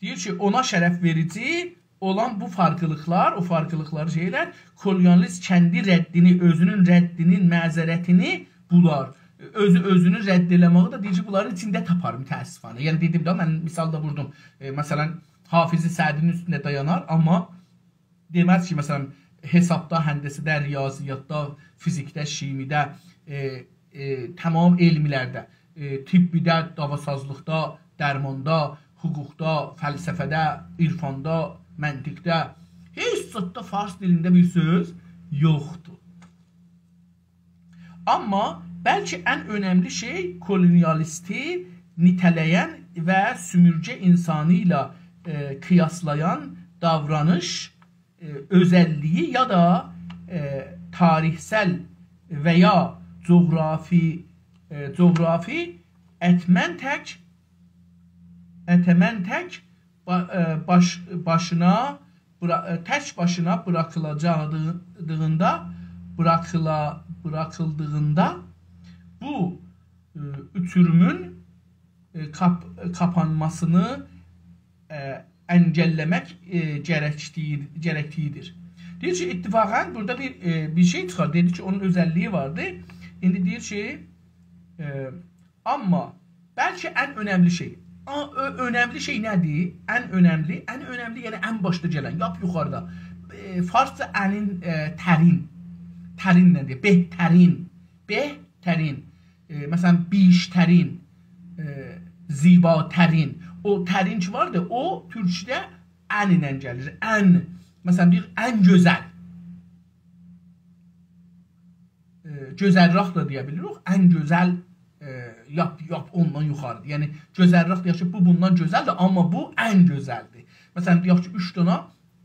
Deyir ki, ona şərəf verici olan bu farklılıqlar, o farklılıqları şeylər, kolonialist kəndi rəddini, özünün rəddinin məzərətini bular. Özünü rədd eləməyi da deyir ki, bunların içində tapar mütəəssifانه. Yəni dedim də, mən misal da vurdum. Məsələn, Hafizi Sədinin üstündə dayanar, amma deməz ki, məsələn, hesabda, həndəsədə, riyaziyyatda, fizikdə, şimidə, tamam elmilərdə, tibbidə, davasazlıqda, dərmanda, hüquqda, fəlsəfədə, irfanda, məntiqdə, heç zətdə fars dilində bir söz yoxdur. Amma bəlkə ən önəmli şey kolonialisti nitələyən və sümürcə insanı ilə qiyaslayan davranış özəlliyi ya da tarixsel və ya coğrafi ətmən tək başına bırakıldığında bu ütürümün kapanmasını əngəlləmək gərəklidir. Deyir ki, ittifaqən burada bir şey çıxar. Dedi ki, onun özəlliyi vardı. İndi deyir ki, amma bəlkə ən önəmli şey. Önəmli şey nədir? Ən önəmli yəni ən başda gələn, yap yuxarıda. Farsca ənin tərin nədir? Behtərin. Məsələn, biştərin, zibatərin. O tərin ki vardır, o türkçədə ən ilə gəlir. Ən, məsələn, bir ən gözəl. Gözəlraq da deyə bilirik. Ən gözəl yap ondan yuxarıdır. Yəni, gözəlraq deyək ki, bu bundan gözəldir, amma bu ən gözəldir. Məsələn, deyək ki, 3 dana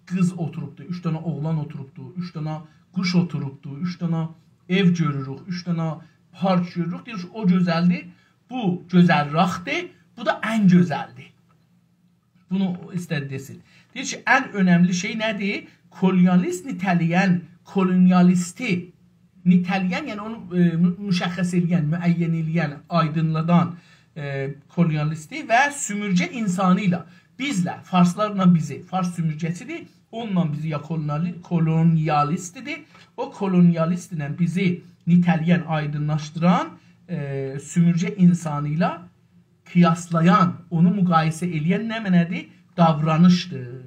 qız oturubdur, 3 dana oğlan oturubdur, 3 dana quş oturubdur, 3 dana ev görürük, 3 dana park görürük. Deyək ki, o gözəldir, bu gözəlraqdır, bu da ən gözəldir. Bunu istədi desin. Deyir ki, ən önəmli şey nədir? Kolonialist nitələyən, kolonialisti nitələyən, yəni onu müşəxəs eləyən, müəyyən eləyən, aydınladan kolonialisti və sümürcə insanı ilə, bizlə, farslarla bizi, fars sümürcəsidir, onunla bizi ya kolonialistidir, o kolonialist ilə bizi nitələyən, aydınlaşdıran sümürcə insanı ilə qiyaslayan, onu müqayisə eləyən nə mənədir? Davranışdır.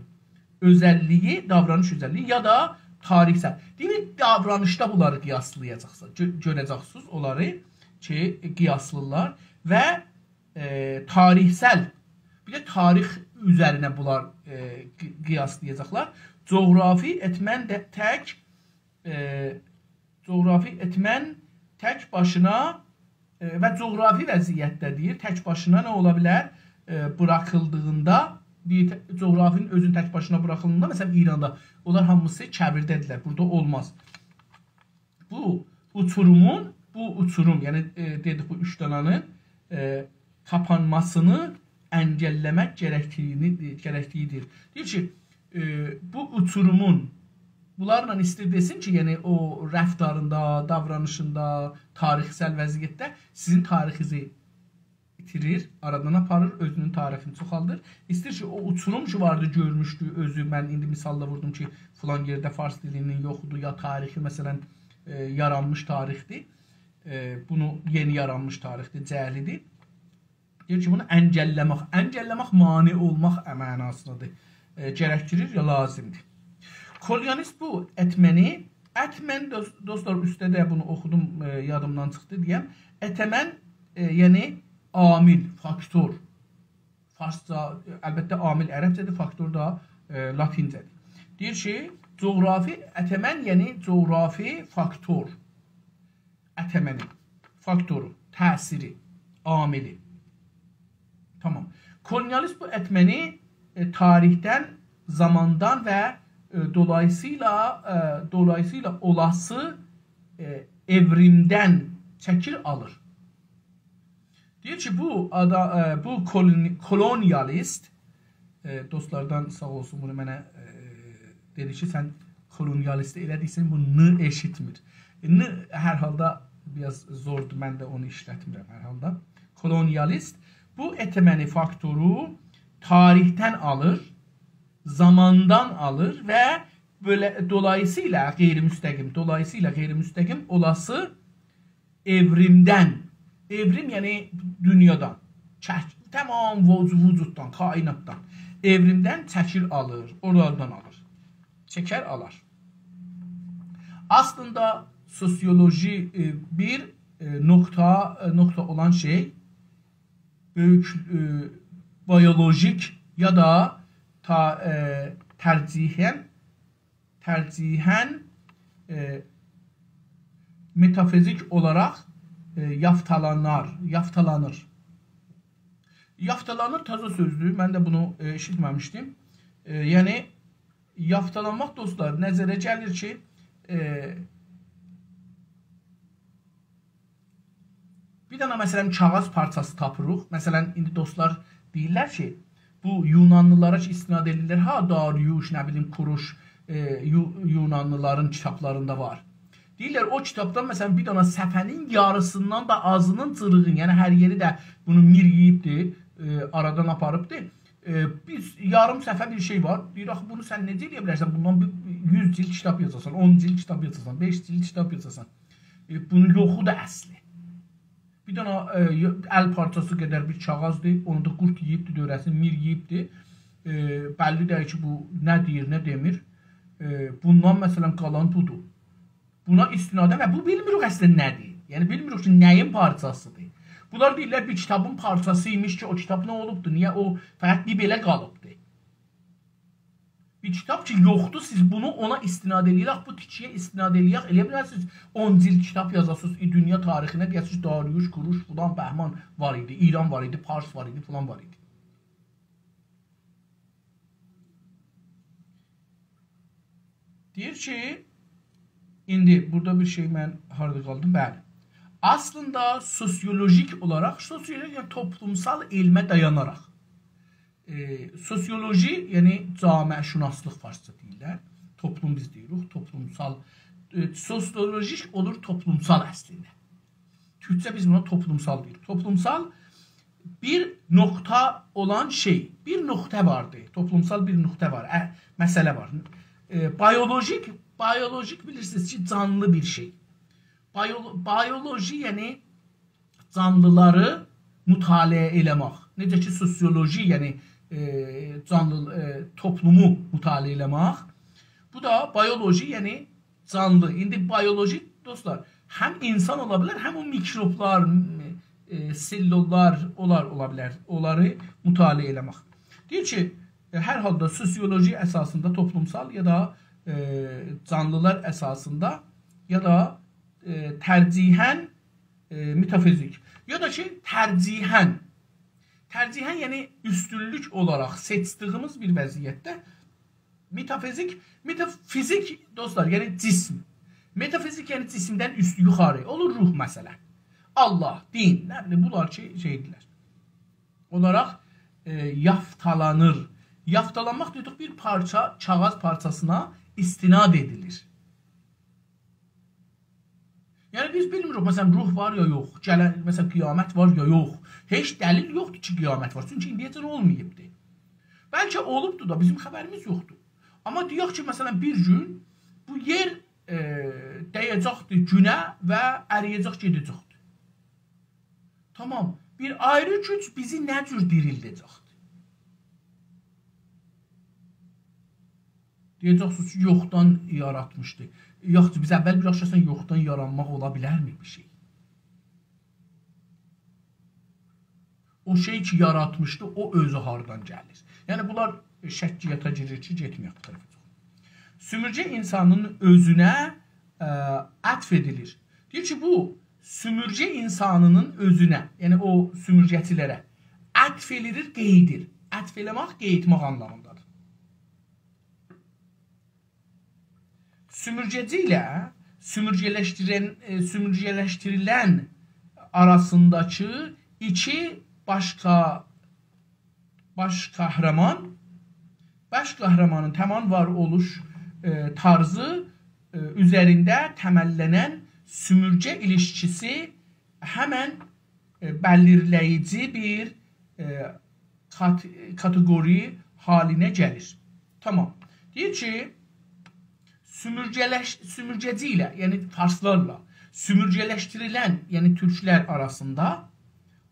Özəlliyi, davranış özəlliyi ya da tarixsel. Deyil, davranışda bunları qiyaslayacaqsınız. Görəcəksiniz onları ki, qiyaslırlar və tarixsel, bir də tarix üzərinə bunlar qiyaslayacaqlar. Coğrafi etmən tək başına və coğrafi vəziyyətdə deyir, tək başına nə ola bilər? Bırakıldığında, coğrafinin özünün tək başına bırakıldığında, məsələn İranda, onlar hamısı kəbirdədirlər, burada olmaz. Bu uçurum, yəni dedik bu 3 dananın kapanmasını əngəlləmək gərəkliyidir. Deyir ki, bu uçurumun bunlarla istəyir desin ki, yəni o rəftarında, davranışında, tarixsel vəziyyətdə sizin tarixinizi itirir, aradan aparır, özünün tarixini çoxaldır. İstəyir ki, o uçurum ki vardı, görmüşdü, özü, mən indi misalla vurdum ki, filan yerdə fars dilinin yoxdur, ya tarixi, məsələn, yaranmış tarixdir. Bunu yeni yaranmış tarixdir, cəhlidir. Deyir ki, bunu əngəlləmək mane olmaq mənasındadır. Gərəkdirir ya lazımdır. Kolonialist bu ətməni, ətmən dostlar üstdə də bunu oxudum, yadımdan çıxdı deyəm. Ətəmən, yəni amil, faktor. Farsca, əlbəttə amil ərəbcədir, faktor da latincədir. Deyir ki, coğrafi ətəmən, yəni coğrafi faktor. Ətəmənin faktoru, təsiri, amili. Kolonyalist bu etmeni tarihten, zamandan ve dolayısıyla olası evrimden çəkir alır. Deyir ki, bu kolonyalist dostlardan sağ olsun bunu mənə dedi ki, sən kolonyalisti elədiysən, bu n eşitmir. N hər halda biraz zordur, mən də onu işlətmirəm hər halda. Kolonyalist bu etməni faktoru tarihten alır, zamandan alır ve böyle dolayısıyla gayrimüstakim olası evrimden, evrim yani dünyadan, tamam vücuttan, kainattan, evrimden çəkir alır, oralardan alır, çeker alır. Aslında sosyoloji bir nokta olan şey, büyük biyolojik ya da tercihen metafizik olarak yaftalanır. Yaftalanır taza sözlüğü, ben de bunu eşitmemiştim. Yani yaftalanmak dostlar nəzərə gəlir ki, bir dənə məsələn kağız parçası tapırıq. Məsələn indi dostlar deyirlər ki, bu Yunanlılara istinad edirlər. Ha, Darius, nə bilim Kuruş Yunanlıların kitablarında var. Deyirlər o kitabdan məsələn bir dənə səfənin yarısından da azının cırığın, yəni hər yeri də bunu miryiyibdir, aradan aparıbdır. Biz yarım səhifə bir şey var. Deyir, axı bunu sən necə edə bilərsən? Bundan 100 cilt kitab yazasan, 10 cilt kitab yazasan, 5 cilt kitab yazasan. Bunun yoxu da əsli. Bir dənə əl parçası qədər bir kağızdır. Onu da qurt yiyibdir, dörəsini mir yiyibdir. Bəlli deyir ki, bu nə deyir, nə demir. Bundan məsələn qalan budur. Buna istinadən və bu bilmirik əslində nədir. Yəni bilmirik ki, nəyin parçasıdır. Bunlar deyirlər bir kitabın parçasıymış ki, o kitab nə olubdur? Niyə o fəqət bir belə qalıbdır? Bir kitab ki, yoxdur, siz bunu ona istinad eləyək, bu tikiyə istinad eləyək, eləyə bilərsiniz 10 cilt kitab yazasınız, dünya tarixinə deyəsiniz, Darius, Kuruş, Fulan, Bəhman var idi, İran var idi, Pars var idi, Fulan var idi. Deyir ki, indi burada bir şey mən harada qaldım, bəli. Aslında sosyolojik olarak, yani toplumsal elmə dayanaraq, sosyoloji, yani camiəşünaslıq farsça deyirlər, toplum biz deyirik, toplumsal, sosyolojik olur toplumsal əslində. Türkçə biz buna toplumsal deyirik. Toplumsal bir nokta olan şey, bir nokta vardı, toplumsal bir nokta var, məsələ var. Biyolojik bilirsiniz ki, canlı bir şey. Biyoloji yani canlıları mütaliə eləmək. Necə ki sosyoloji yani toplumu mütaliə eləmək. Bu da biyoloji yani canlı. İndi biyoloji dostlar hem insan ola bilər, hem o mikroblar, sellullar ola bilər. Onları mütaliə eləmək. Deyir ki, hər halda sosyoloji əsasında toplumsal ya da canlılar əsasında ya da tercihen metafizik ya da ki tercihen yani üstünlük olarak seçtiğimiz bir vəziyyətdə metafizik dostlar yani cism, metafizik yani cisimden üst yukarı olur ruh məsələ. Allah, din, nə bilim bunlar şeydirlər. Olarak yaftalanır. Yaftalanmaq dedik bir parça kağız parçasına istinad edilir. Yani biz bilmirik, məsələn, ruh var ya yox, məsələn, qiyamət var ya yox. Heç dəlil yoxdur ki, qiyamət var. Çünki indiyəcən olmayıbdır. Bəlkə olubdur da, bizim xəbərimiz yoxdur. Amma deyək ki, məsələn, bir gün bu yer dəyəcəkdir günə və əriyəcək gedəcəkdir. Tamam, bir ayrı güc bizi nə cür dirildəcəkdir? Deyəcəksiniz ki, yoxdan yaratmışdı. Yoxdur, biz əvvəl bir aşağısan yoxdan yaranmaq ola bilərmi bir şey? O şey ki yaratmışdı, o özü hardan gəlir? Yəni bunlar şəkkiyyata girir ki, getməyək bu tərəfə. Sümürcə insanın özünə ətf edilir. Deyir ki, bu sümürcə insanının özünə, yəni o sümürcəçilərə ətf edilir, qeydir. Ətf eləmək, qeydmək anlamındadır. Sümürgəci ilə sümürgələşdirilən arasındakı iki baş qəhrəmanın tamam var oluş tarzı üzərində təməllənən sümürgə ilişkisi həmən bəlirləyici bir kateqori halinə gəlir. Tamam. Deyir ki, sümürgəci ilə, yəni farslarla sümürgələşdirilən, yəni türklər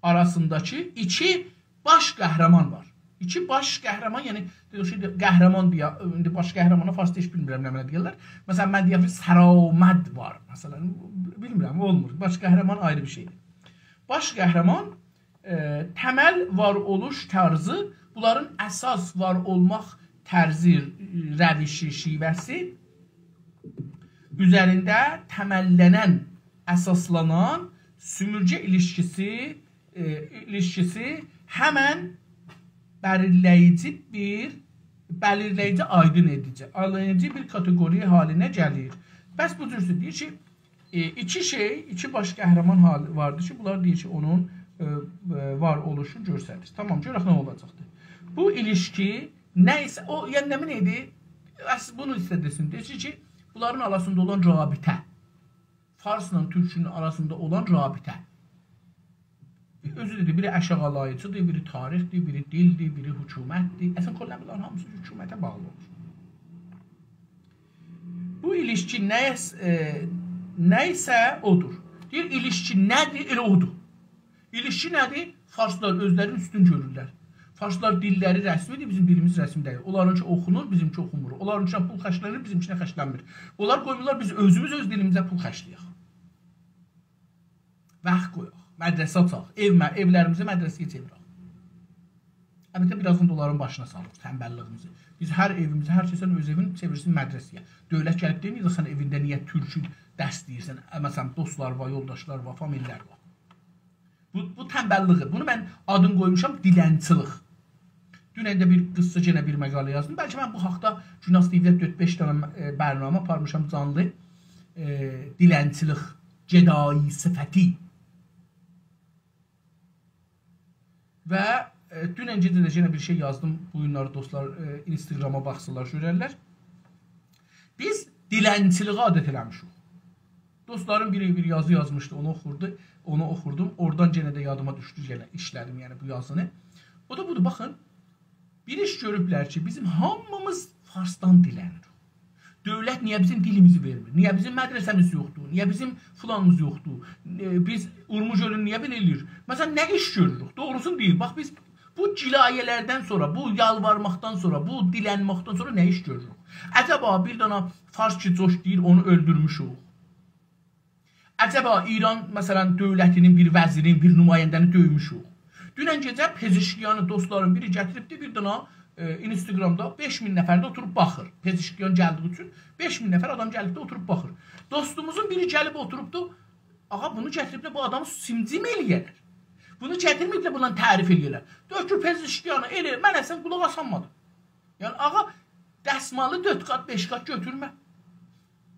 arasındakı iki baş qəhrəman var. İki baş qəhrəman, yəni qəhrəman deyə, indi baş qəhrəmana farsda heç bilmirəm nə mənə deyirlər. Məsələn, mən deyəm ki, Səraməd var. Məsələn, bilmirəm, olmur. Baş qəhrəman ayrı bir şeydir. Baş qəhrəman təməl var oluş tarzı, bunların əsas var olmaq tərzi, rəvişi, şivəsi üzərində təməllənən, əsaslanan sümürgə ilişkisi həmən bəlirləyici, aydın edici bir kateqori halinə gəlir. Bəs bu cürsü deyir ki, iki baş qəhrəman hali vardır ki, bunlar deyir ki, onun var oluşu göstərir. Tamam, görək nə olacaqdır. Bu ilişki nəysə, o, yəni nəmin neydi? Bunu istədirsin, deyir ki, bunların arasında olan rabitə, farsla türkünün arasında olan rabitə. Özü dedi, biri əşəğalayıcıdır, biri tarixdir, biri dildir, biri hükümətdir. Əsən kolləmələr hamısı hükümətə bağlı olur. Bu ilişki nəysə odur. Deyir, ilişki nədir? Elə odur. İlişki nədir? Farslar özlərini üstün görürlər. Farslar dilləri rəsmidir, bizim dilimiz rəsmi deyil. Onlarınki oxunur, bizimki oxunmur. Onlarınki pul xərclənir, bizimkinə xərclənmir. Onlar qoymurlar, biz özümüz öz dilimizə pul xərcləyək. Vaxt qoyaq, mədrəsə açaq, evlərimizi mədrəsəyə çevirək. Əlbəttə, birazdan da onların başına salıq, tənbəlliyimizi. Biz hər evimizi, hər kəsən öz evini çevirsin mədrəsəyə. Dövlət gəlib deməyir, sən evində niyə türkü dərs deyirsən? Məsələn, dostlar var, yoldaşlar var, familiylər var. Bu tənbəlliği. Bunu mən adını qoymuşam, dilənçilik. Dünən də bir qıssa yenə bir məqalə yazdım. Bəlkə mən bu haqda Günas TV-də 4-5 dənə bərnamə aparmışam canlı. Dilənçilik, cədai sifəti. Və dünən gecə də yenə bir şey yazdım. Bu günləri dostlar Instagrama baxsınlar, görərlər. Biz dilənçiliği adət eləmişik. Dostların biri bir yazı yazmışdı, onu oxurdum. Oradan yenə də yadıma düşdü, yenə işlədim yəni bu yazını. O da budur, baxın. Bir iş görüblər ki, bizim hamımız farsdan dilənir. Dövlət niyə bizim dilimizi vermir? Niyə bizim mədrəsəmiz yoxdur? Niyə bizim filanımız yoxdur? Biz Urmuc ölünü niyə belə eləyir? Məsələn, nə iş görürük? Doğrusunu deyil. Bax, biz bu cilayələrdən sonra, bu yalvarmaqdan sonra, bu dilənməkdən sonra nə iş görürük? Əcəba bir dana fars ki, coş deyir, onu öldürmüşük. Əcəba İran, məsələn, dövlətinin bir vəzirin, bir nümayəndəni döymüşük. Dünən gecə Pezişkiyanı dostların biri gətiribdi, bir dana Instagramda 5000 nəfər də oturub baxır. Pezişkiyan gəldiyi üçün 5000 nəfər adam gəlib də oturub baxır. Dostumuzun biri gəlib oturubdu, ağa bunu gətiriblə bu adamı simcim eləyərlər. Bunu gətirməyiblə bundan tərif eləyərlər. Dökür Pezişkiyanı eləyir, mən əsən qulaq asanmadım. Yəni, ağa, dəsmalı 4 qat, 5 qat götürmə.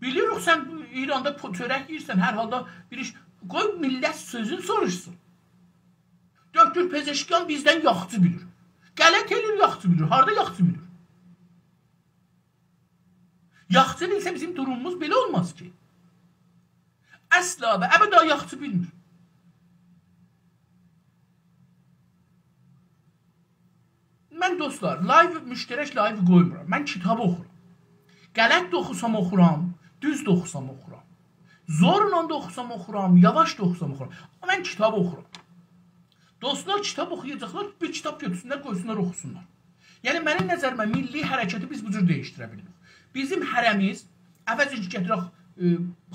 Biliyoruz, sən İranda çörək yiyirsən, hər halda bir iş, qoy millət sözün soruşsun. Döktür Pezeşkiyan bizdən yaxçı bilir. Qələt eləyir, yaxçı bilir. Harada yaxçı bilir? Yaxçı bilsə bizim durumumuz belə olmaz ki. Əsla və əbədə yaxçı bilmir. Mən dostlar, müştərək live qoymuram. Mən kitab oxuram. Qələt də oxusam oxuram, düz də oxusam oxuram. Zorla da oxusam oxuram, yavaş da oxusam oxuram. Amma mən kitab oxuram. Dostlar kitab oxuyacaqlar, bir kitab götürsünlər, qoysunlar, oxusunlar. Yəni, mənim nəzərimə milli hərəkəti biz bu cür dəyişdirə bilirik. Bizim hərəmiz, əvvəlcə gətirək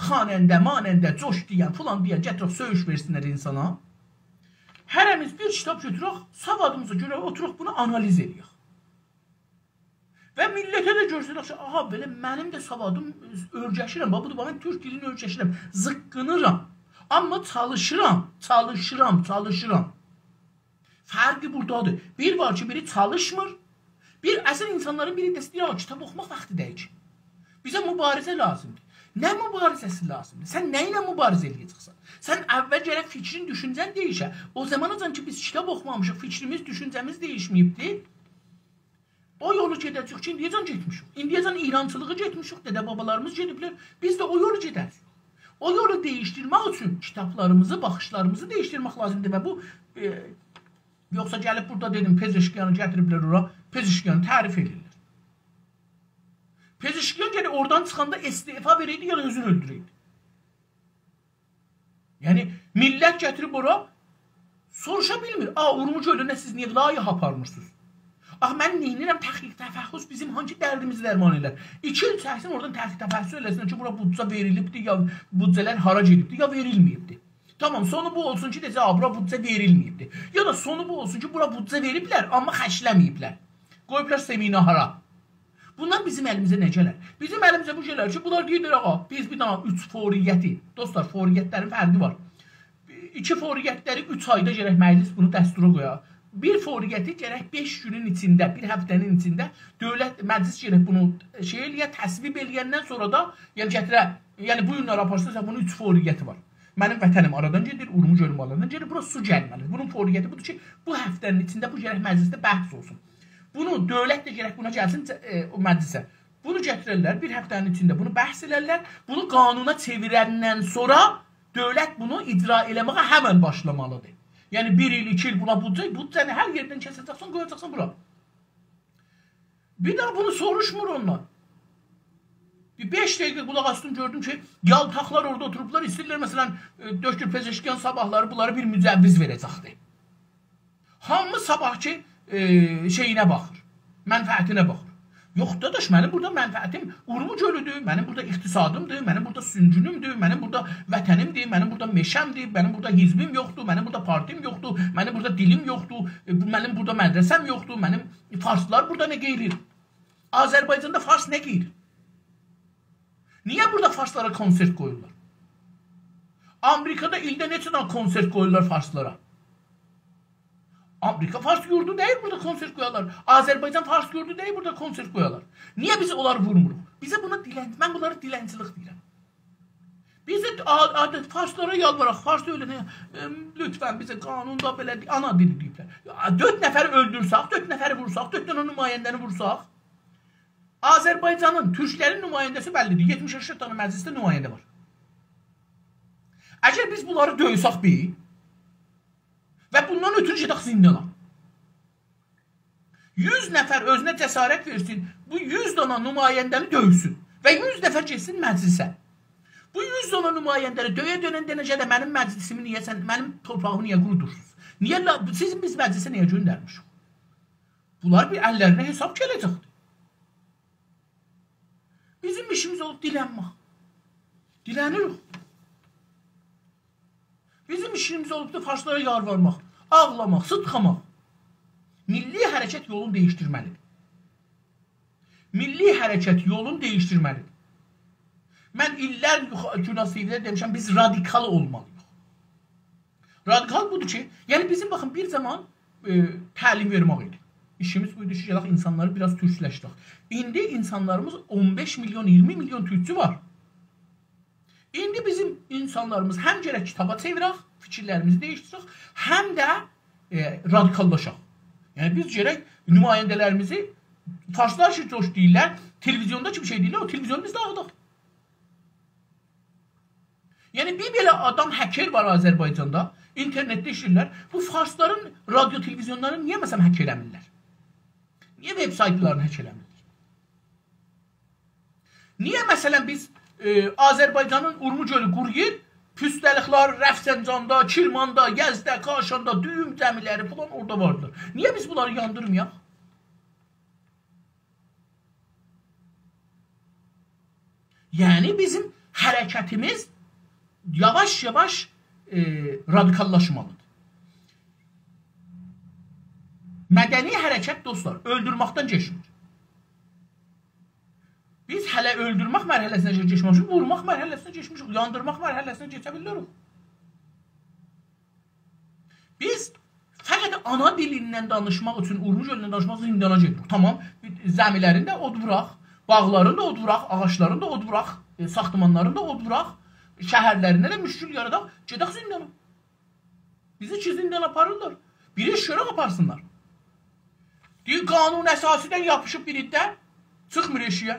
xanəndə, manəndə, coş deyən, filan deyən, gətirək söyüş versinlər insana. Hərəmiz bir kitab götürək, savadımıza görə oturaq bunu analiz edək. Və millətə də görsədək ki, aha, belə mənim də savadım örgəşirəm, budur, mən türk dilini örgəşirəm, zıqqınıram. Amma çalışıram. Fərqi buradadır. Bir var ki, biri çalışmır. Bir əsl insanların biri də istəyir, kitab oxumaq vaxtı deyil. Bizə mübarizə lazımdır. Nə mübarizəsi lazımdır? Sən nə ilə mübarizə edəcəksən? Sən əvvəl gərək fikrin, düşüncən deyişə. O zamanacan ki, biz kitab oxumamışıq, fikrimiz, düşüncəmiz deyişməyibdir. O yolu gedəcək ki, indiyəcən getmişik. İndiyəcən İrançılığı getmişik, dədə-babalarımız gediblər. Biz də o yolu gedəcək. O yolu değiştirmək üçün kitablarımızı, baxışlarımızı değiştirmək lazımdır və bu yoxsa gəlib burada dedim, Pezeşkiyanı gətiriblər ora, Pezeşkiyanı tərif edirlər. Pezeşkiyan gəlib oradan çıxanda istifa verəydi ya da özünü öldürəydi. Yəni, millət gətirib ora soruşa bilmir. Urmuc ölünə siz niyə layih aparmırsınız? Mən neyinirəm, təhqiq təfəhhüs bizim hangi dərdimizi dərman elər? 2 il çəksin oradan təhqiq təfəhhüs eləsin ki, bura budca verilibdir, ya budcalar hara gedibdir, ya verilməyibdir. Tamam, sonu bu olsun ki, desə, bura budca verilməyibdir. Ya da sonu bu olsun ki, bura budca veriblər, amma xəşləməyiblər. Qoyublar seminahara. Bunlar bizim əlimizə nə gələr? Bizim əlimizə bu gələr ki, bunlar deyirlər, biz bir dana 3 foriyyəti, dostlar, foriyyətlərin fərqi var. 2 foriyyətləri 3 ayda gərək məclis bunu dəstura qoya. Bir foriyyəti gərək 5 günün içində, bir həftənin içində dövlət məclis gərək bunu təsvib eləyəndən sonra da, yəni gətirə, yəni bu günlər aparsınızsa bunun 3 foriyyəti var. Mənim vətənim aradan gedir, Urmuc ölüm gedir, bura su gəlməli. Bunun foriyyəti budur ki, bu həftənin içində bu gərək məclisdə bəhs olsun. Bunu dövlət də gərək buna gəlsin o məclisə. Bunu gətirirlər, bir həftənin içində bunu bəhs elərlər, bunu qanuna çevirəndən sonra dövlət bunu icra eləməyə həmən başlamalıdır. Yəni 1 il, 2 il buna budcanı hər yerdən kəsəcəksən, qoyacaqsan bura. Bir daha bunu soruşmur ondan. Bir 5 dəqiqə qulaq astım, gördüm ki, yaltaqlar orada oturublar, istəyirlər, məsələn, Döktür Pezeşkiyan sabahları bunlara bir mücəvviz verəcəkdir. Hamı sabahki şeyinə baxır, mənfəətinə baxır. Yox, dadaş, mənim burada mənfəətim Urmuc ölüdür, mənim burada iqtisadımdır, mənim burada süncünümdür, mənim burada vətənimdir, mənim burada meşəmdir, mənim burada hizbim yoxdur, mənim burada partim yoxdur, mənim burada dilim yoxdur, mənim burada mədrəsəm yoxdur, mənim farslar burada nə qeyrir? Azərbaycanda fars nə qeyrir? Niyə burada farslara konsert qoyurlar? Amerikada ildə neçə dənə konsert qoyurlar farslara? Amerika fars yurdu deyil, burada konsert qoyarlar. Azərbaycan fars yurdu deyil, burada konsert qoyarlar. Niyə biz onları vurmuruq? Bizə buna mən bunları dilənçilik deyirəm. Biz də farslara yalvaraq, fars öylənə, lütfən bizə qanunda belə ana dili deyiblər. 4 nəfəri öldürsək, 4 nəfəri vursaq, 4 dənə nümayəndəni vursaq, Azərbaycanın, türklərin nümayəndəsi bəllidir. 78 dənə məclisdə nümayəndə var. Əgər biz bunları döysək bir, və bundan ötürü gedək zindana. 100 nəfər özünə cəsarət versin, bu 100 dana nümayəndəni döysün və 100 nəfər geçsin məclisə. Bu 100 dana nümayəndəni döyə-dönən dənəcə də mənim məclisimi niyə, mənim torpağımı niyə qurudursunuz? Sizin biz məclisə niyə göndərmişik? Bunlar bir əllərinə hesab gələcəkdir. Bizim işimiz olub dilənmək. Dilənirik. Bizim işimiz olub da farslara yalvarmaq, ağlamaq, sıtxamaq. Milli hərəkət yolunu değiştirməlidir. Milli hərəkət yolunu değiştirməlidir. Mən illər Günasiyədə demişəm, biz radikal olmalıyıq. Radikal budur ki, yəni bizim baxın bir zaman təlim vermək idi. İşimiz buydu ki, gələk insanları biraz türkləşdirək. İndi insanlarımız 15 milyon, 20 milyon türkçü var. İndi bizim insanlarımız həm gərək kitaba çevirək, fikirlərimizi değişdirək, həm də radikallaşaq. Yəni biz gərək nümayəndələrimizi, farslar ki, coş deyirlər, televizyonda ki bir şey deyirlər, o televizyonu biz dağıdaq. Yəni bir belə adam həker var Azərbaycanda, internetdə işləyirlər, bu farsların radyo televizyonlarını niyə məsələn hək eləmirlər? Niyə web saytlarını hək eləmirlər? Niyə məsələn biz Azərbaycanın Urmuc ölü quruyur, püstəliklər Rəfsəncanda, Kirmanda, Gəzdə, Qaşanda, düyüm cəmiləri falan orada vardır. Niyə biz bunları yandırmayaq? Yəni bizim hərəkətimiz yavaş-yavaş radikallaşmalıdır. Mədəni hərəkət dostlar, öldürməkdən keçmir. Biz hələ öldürmək mərhələsinə keçmişik, vurmaq mərhələsinə keçmişik, yandırmaq mərhələsinə keçə bilirik. Biz Fəqət ana dilindən danışmaq üçün, Urmuc ölündən danışmaq üçün zindana gedirik. Tamam, zəmilərində od vuraq, bağlarında od vuraq, ağaçlarında od vuraq, saxtamanlarında od vuraq, şəhərlərində də müşkül yaradaq, gedək zindana. Bizi ki zindana aparırlar. Biri şörək aparsınlar. Deyir, qanun əsasidən yapışıb birində, çıxmır eşiyə.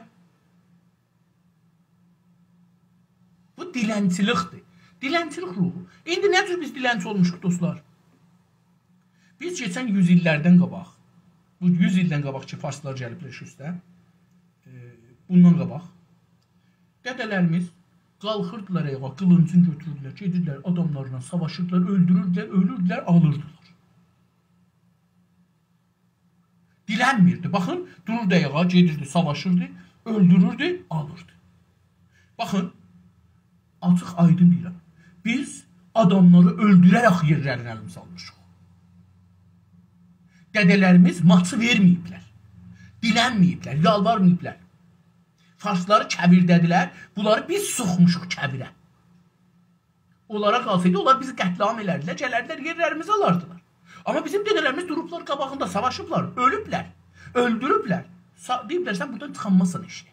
Bu dilənçilikdir. Dilənçilik ruhu. İndi nə cür biz dilənçi olmuşuq dostlar? Biz keçən 100 illərdən qabaq, bu 100 ildən qabaq ki, farslar gəliblər üstə, bundan qabaq, dədələrimiz qalxırdılar ayağa, qılıncını götürürdülər, gedirlər adamlarla, savaşırdılar, öldürürdülər, ölürdülər, alırdılar. Dilənmirdi. Baxın, dururdu ayağa, gedirdi, savaşırdı, öldürürdü, alırdı. Baxın, açıq aydın deyirəm. Biz adamları öldürərək yerlərini əlimizə almışıq. Dədələrimiz maçı verməyiblər, dilənməyiblər, yalvarmayiblər. Farsları kəbirdədilər, bunları biz soxmuşuq kəbirə. Onlara qalsaydı, onlar bizi qətlam elərdilər, gələrdilər, yerlərimizi alardılar. Amma bizim dədələrimiz durublar qabağında, savaşıblar, ölüblər, öldürüblər. Deyiblər, sən buradan çıxanmazsan eşiyə.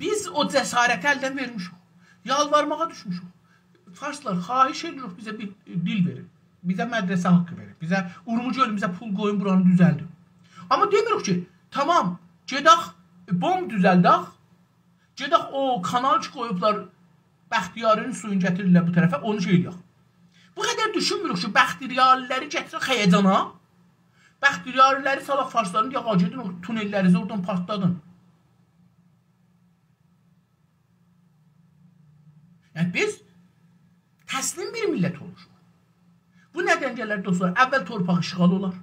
Biz o cəsarəti əldən vermişik, yalvarmağa düşmüşük. Farslar, xahiş edirik bizə bir dil verin, bizə mədrəsə haqqı verin, bizə Urmuc ölümüzə pul qoyun, buranı düzəldin. Amma demirik ki, tamam, gedək bomb düzəldək, gedək o kanal ki qoyublar, Bəxtiyarın suyunu gətirirlər bu tərəfə, onu şey edək. Bu qədər düşünmürük ki, Bəxtiyarlıları gətirək həyəcana, Bəxtiyarlıları salaq Farsların yağa gedin, o tunellərizi oradan partladın. Yəni biz təslim bir millət olmuşuq. Bu nədən gələr dostlar? Əvvəl torpaq işğalı olar,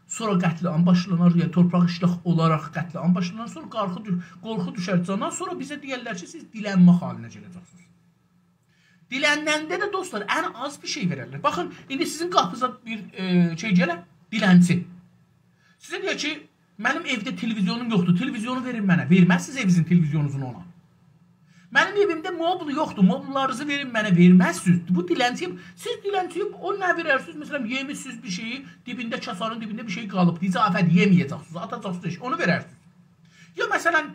sonra qətliam başlanar, yəni torpaq işğal olaraq qətliam başlanar, sonra qorxu düşər cana, sonra bizə deyərlər ki, siz dilənmə halinə gələcəksiniz. Diləndəndə də dostlar ən az bir şey verərlər. Baxın, indi sizin qapınıza bir şey gələr, dilənçi. Sizə deyək ki, mənim evdə televizyonum yoxdur, televizyonu verin mənə. Verməzsiniz evinizin televizyonunuzun ona. Mənim evimdə mobil yoxdur, mobillarınızı verin mənə, verməzsiniz. Bu dilənçiyim. Siz dilənçiyim, o nə verərsiniz? Məsələn, yemişsiniz bir şeyi, dibində, kasanın dibində bir şey qalıb, dizafət yeməyəcəksiniz, atacaqsınız, onu verərsiniz. Ya məsələn,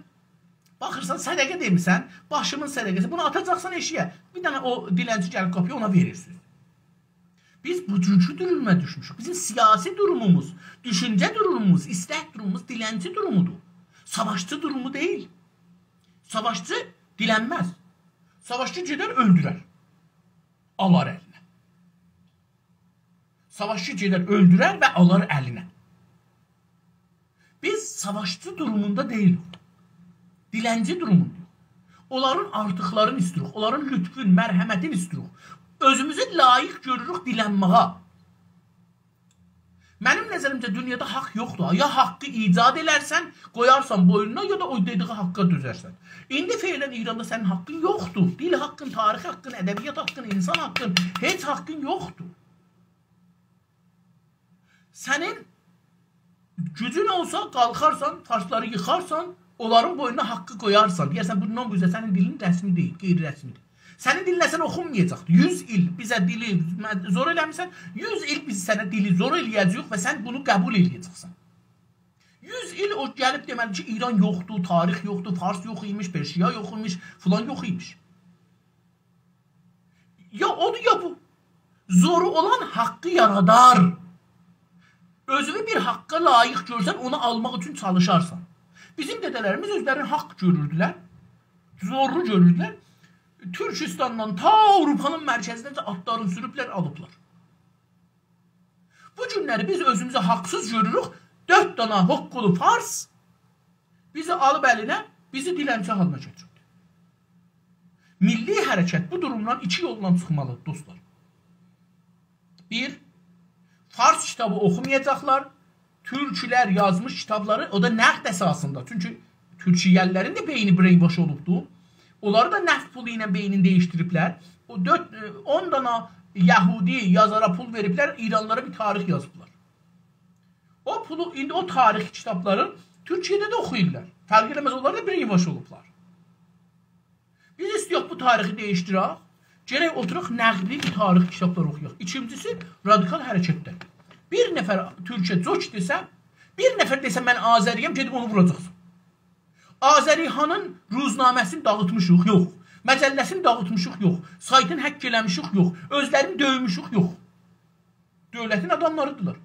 baxırsan, sədəqə demirsən, başımın sədəqəsi, bunu atacaqsan eşiyə, bir dənə o dilənçi gəlib qapıya, ona verirsiniz. Biz bu cüncü durumuna düşmüşük. Bizim siyasi durumumuz, düşüncə durumumuz, istək durumumuz dilənçi durumudur. Savaşçı durumu deyil. Savaşçı dilənməz. Savaşçı gedər, öldürər. Alar əlinə. Savaşçı gedər, öldürər və alar əlinə. Biz savaşçı durumunda deyilik. Dilənci durumundayıq. Onların artıqlarını istirik. Onların lütfün, mərhəmətin istirik. Özümüzü layiq görürük dilənməğa. Mənim nəzərimcə dünyada haqq yoxdur. Ya haqqı icad elərsən, qoyarsan boynuna, ya da o dediği haqqa düzərsən. İndi feylən İranda sənin haqqın yoxdur. Dil haqqın, tarix haqqın, ədəbiyyat haqqın, insan haqqın, heç haqqın yoxdur. Sənin gücün olsa, qalxarsan, farsları yıxarsan, onların boynuna haqqı qoyarsan. Deyərsən, bundan bu üzrə sənin dilin rəsmi deyil, qeyri-rəsmidir. Sənin dilinə sən oxunmayacaqdır. 100 il bizə dili zor eləmirsən, 100 il biz sənə dili zor eləyəcəyik və sən bunu qəbul eləyəcəksən. 100 il o gəlib deməli ki, İran yoxdur, tarix yoxdur, Fars yox imiş, Perşiya yox imiş, filan yox imiş. Ya odur ya bu. Zoru olan haqqı yaradar. Özünü bir haqqa layiq görsən, onu almaq üçün çalışarsan. Bizim dədələrimiz özlərini haqq görürdülər, zorlu görürdülər. Türkistandan ta Avropanın mərkəzinəcə atlarını sürüblər, alıblar. Bu günləri biz özümüzə haqsız görürük, 4 dana hoqqulu Fars bizi alıb əlinə, bizi dilənçi halına gətirdi. Milli hərəkət bu durumdan 2 yolla çıxmalıdır dostlar. 1. Fars kitabı oxumayacaqlar, türkülər yazmış kitabları, o da nəqd əsasında. Çünki türkiyəllərin də beyni brainwash olubdur. Onları da nəft pulu ilə beynini dəyişdiriblər. O 10 dana Yahudi yazara pul veriblər, İranlara bir tarix yazıblar. O pulu, indi o tarix kitabları Türkiyədə də oxuyurlar. Fərq eləməz, onlar da brainwash olublar. Biz istiyoruz bu tarixi dəyişdirək Gərək oturaq nəqli tarix kitabları oxuyaq. İkincisi, radikal hərəkətlər. Bir nəfər Türkiyə coç desə, bir nəfər desə mən Azəriyəm, gedib onu vuracaqsın. Azərihanın ruznaməsini dağıtmışıq, yox. Məcəlləsini dağıtmışıq, yox. Saytını həkk eləmişik, yox. Özlərini döymüşük, yox. Dövlətin adamlarıdırlar.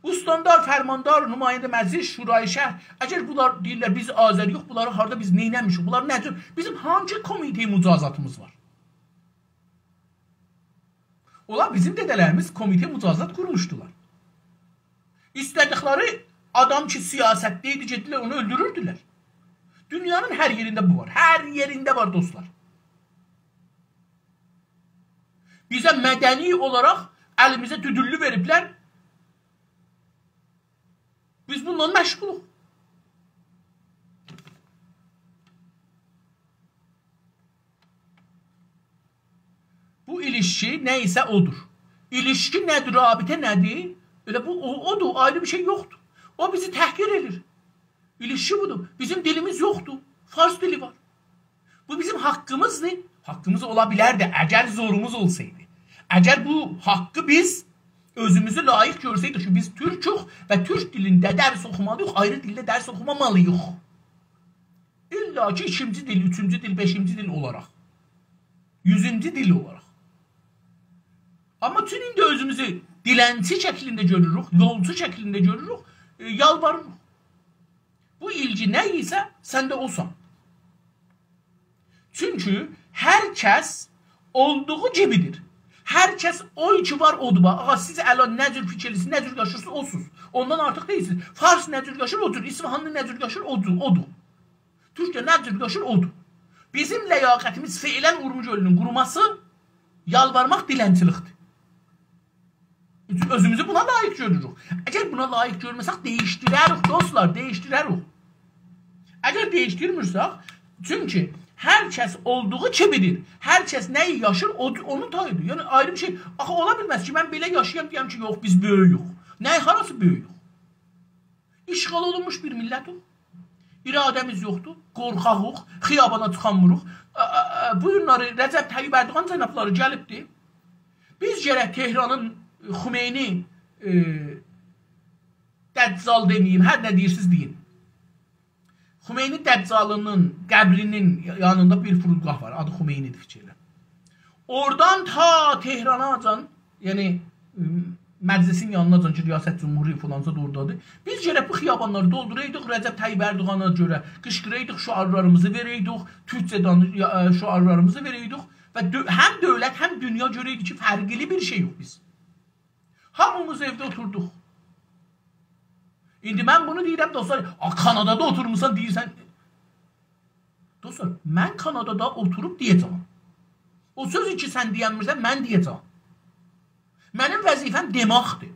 Bu standart, fərmandar, nümayəndə məclis, şurayı şəhər, əgər bunlar deyirlər, biz Azəri yox, bunları harada biz neynəmişik, bunlar nədir? Bizim hangi komiteye mücazatımız var? Ola bizim dedələrimiz komite mücazat qurmuşdular. İstədikləri adam ki, siyasətdə idi, getdilər, onu öldürürdülər. Dünyanın hər yerində bu var. Hər yerində var, dostlar. Bizə mədəni olaraq əlimizə düdüllü veriblər. Biz bundan məşğuluq. Bu ilişki nə isə odur. İlişki nədir, rabitə nədir? Elə bu odur, ayrı bir şey yoxdur. O bizi təhqir edir. İlişki budur. Bizim dilimiz yoxdur. Fars dili var. Bu bizim haqqımızdır. Haqqımız ola bilərdi, əgər zorumuz olsaydı. Əgər bu haqqı biz özümüzü layiq görsəydik ki, biz türküq və türk dilində dərs oxumalıyıq, ayrı dildə dərs oxumamalıyıq. İlla ki, 2-ci dil, 3-cü dil, 5-ci dil olaraq. 100-cü dil olaraq. Amma tüm indi özümüzü dilənçi şəklində görürük, yolcu şəklində görürük, yalvarırıq. Bu ilgi nə isə sən də olsan. Çünki hər kəs olduğu gibidir. Hər kəs oy ki var odur. Ağa siz əla nə cür fikirlisiniz, nə cür yaşırsınız, osuz. Ondan artıq deyilsiniz. Fars nə cür yaşır, odur. İsfahanlı nə cür yaşır, odur. Türkiyə nə cür yaşır, odur. Bizim ləyaqətimiz feilən Urmuc ölünün quruması, yalvarmaq dilənçilikdir. Özümüzü buna layiq görürük. Əgər buna layiq görməsək, değişdirərik dostlar, değişdirərik. Əgər değişdirmirsək, çünki hər kəs olduğu kimidir. Hər kəs nəyi yaşır, onu tayıdır. Yəni ayrı bir şey. Axı ola bilməz ki, mən belə yaşayam deyəm ki, yox, biz böyüyük. Nəyi harası böyüyük? İşğal olunmuş bir millətik. İradəmiz yoxdur, qorxağıq, xiyabana çıxanmırıq. Bu günləri Rəcəb Tayyib Ərdoğan cənabları gəlibdir. Biz gərək Tehranın Xümeyni Dəccal deməyim, hər nə deyirsiniz deyin. Xümeyni Dəccalının qəbrinin yanında bir furulqah var, adı Xümeynidir fikirlə. Oradan ta Tehrana acan, yəni məclisin yanına acan ki, Riyasət Cumhuriyyə falanca da oradadır. Biz gərək bu xiyabanları dolduraydıq, Rəcəb Tayyib Ərdoğana görə qışqıraydıq, şüarlarımızı verəydıq, Türkçədən şüarlarımızı verəydıq və həm dövlət, həm dünya görəydik ki, fərqli bir şey yox biz. Hamımız evdə oturduq. İndi mən bunu deyirəm, dostlar, Kanadada oturmuşsan deyirsən. Dostlar, mən Kanadada oturub deyəcəm. O sözü ki, sən deyəmirsən, mən deyəcəm. Mənim vəzifəm demaqdır.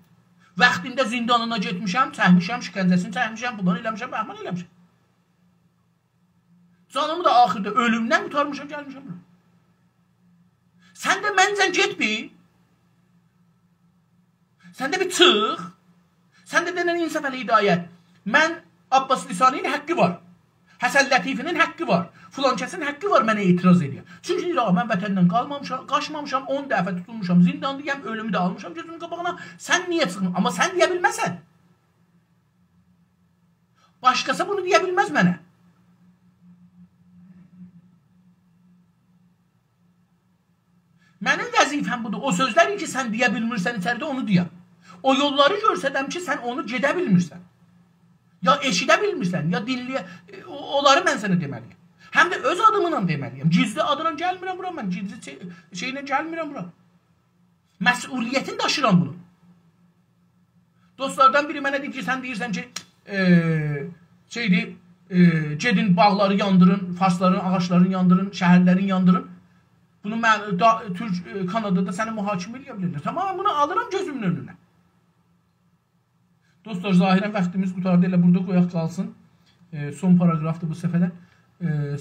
Vaxtında zindanına getmişəm, çəkmişəm, şikəncəsini çəkmişəm, bundan eləmişəm, bəhman eləmişəm. Canımı da axırda ölümdən qutarmışam, gəlmişəm. Sən də məncən getmi. Sən də bir çıx. Sən də denən İnsaf Əli Hidayət. Mən Abbas Lisani'nin haqqı var. Həsən Lətifinin haqqı var. Filankəsin haqqı var mənə etiraz edir. Çünki deyir, mən vətəndən qalmamışam, qaçmamışam, 10 dəfə tutulmuşam, zindandayım, ölümü də almışam gözümün qabağına. Sən niyə çıxmır? Amma sən deyə bilməsən. Başqası bunu deyə bilməz mənə. Mənim vəzifəm budur. O sözləri ki, sən deyə bilmirsən içəridə onu deyəm. O yolları görsədəm ki, sən onu gedə bilmirsən. Ya eşidə bilmirsən, ya dinləyə... Onları mən sənə deməliyim. Həm də öz adımla deməliyim. Gizli adına gəlmirəm bura, mən gizli şeylə gəlmirəm bura. Məsuliyyətini daşıram bunu. Dostlardan biri mənə deyir ki, sən deyirsən ki, gedin bağları yandırın, farsların, ağaçların yandırın, şəhərlərin yandırın. Bunu mən Kanadada səni mühakimə eləyə bilirlər. Tamam, bunu alıram gözümün önünə. Dostlar, zahirən vaxtımız qutardı, elə burada qoyaq qalsın. Son paragrafdır bu səfərdən.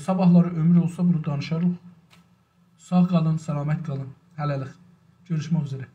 Sabahları ömür olsa bunu danışarıq. Sağ qalın, səlamət qalın. Hələlik. Görüşmək üzrə.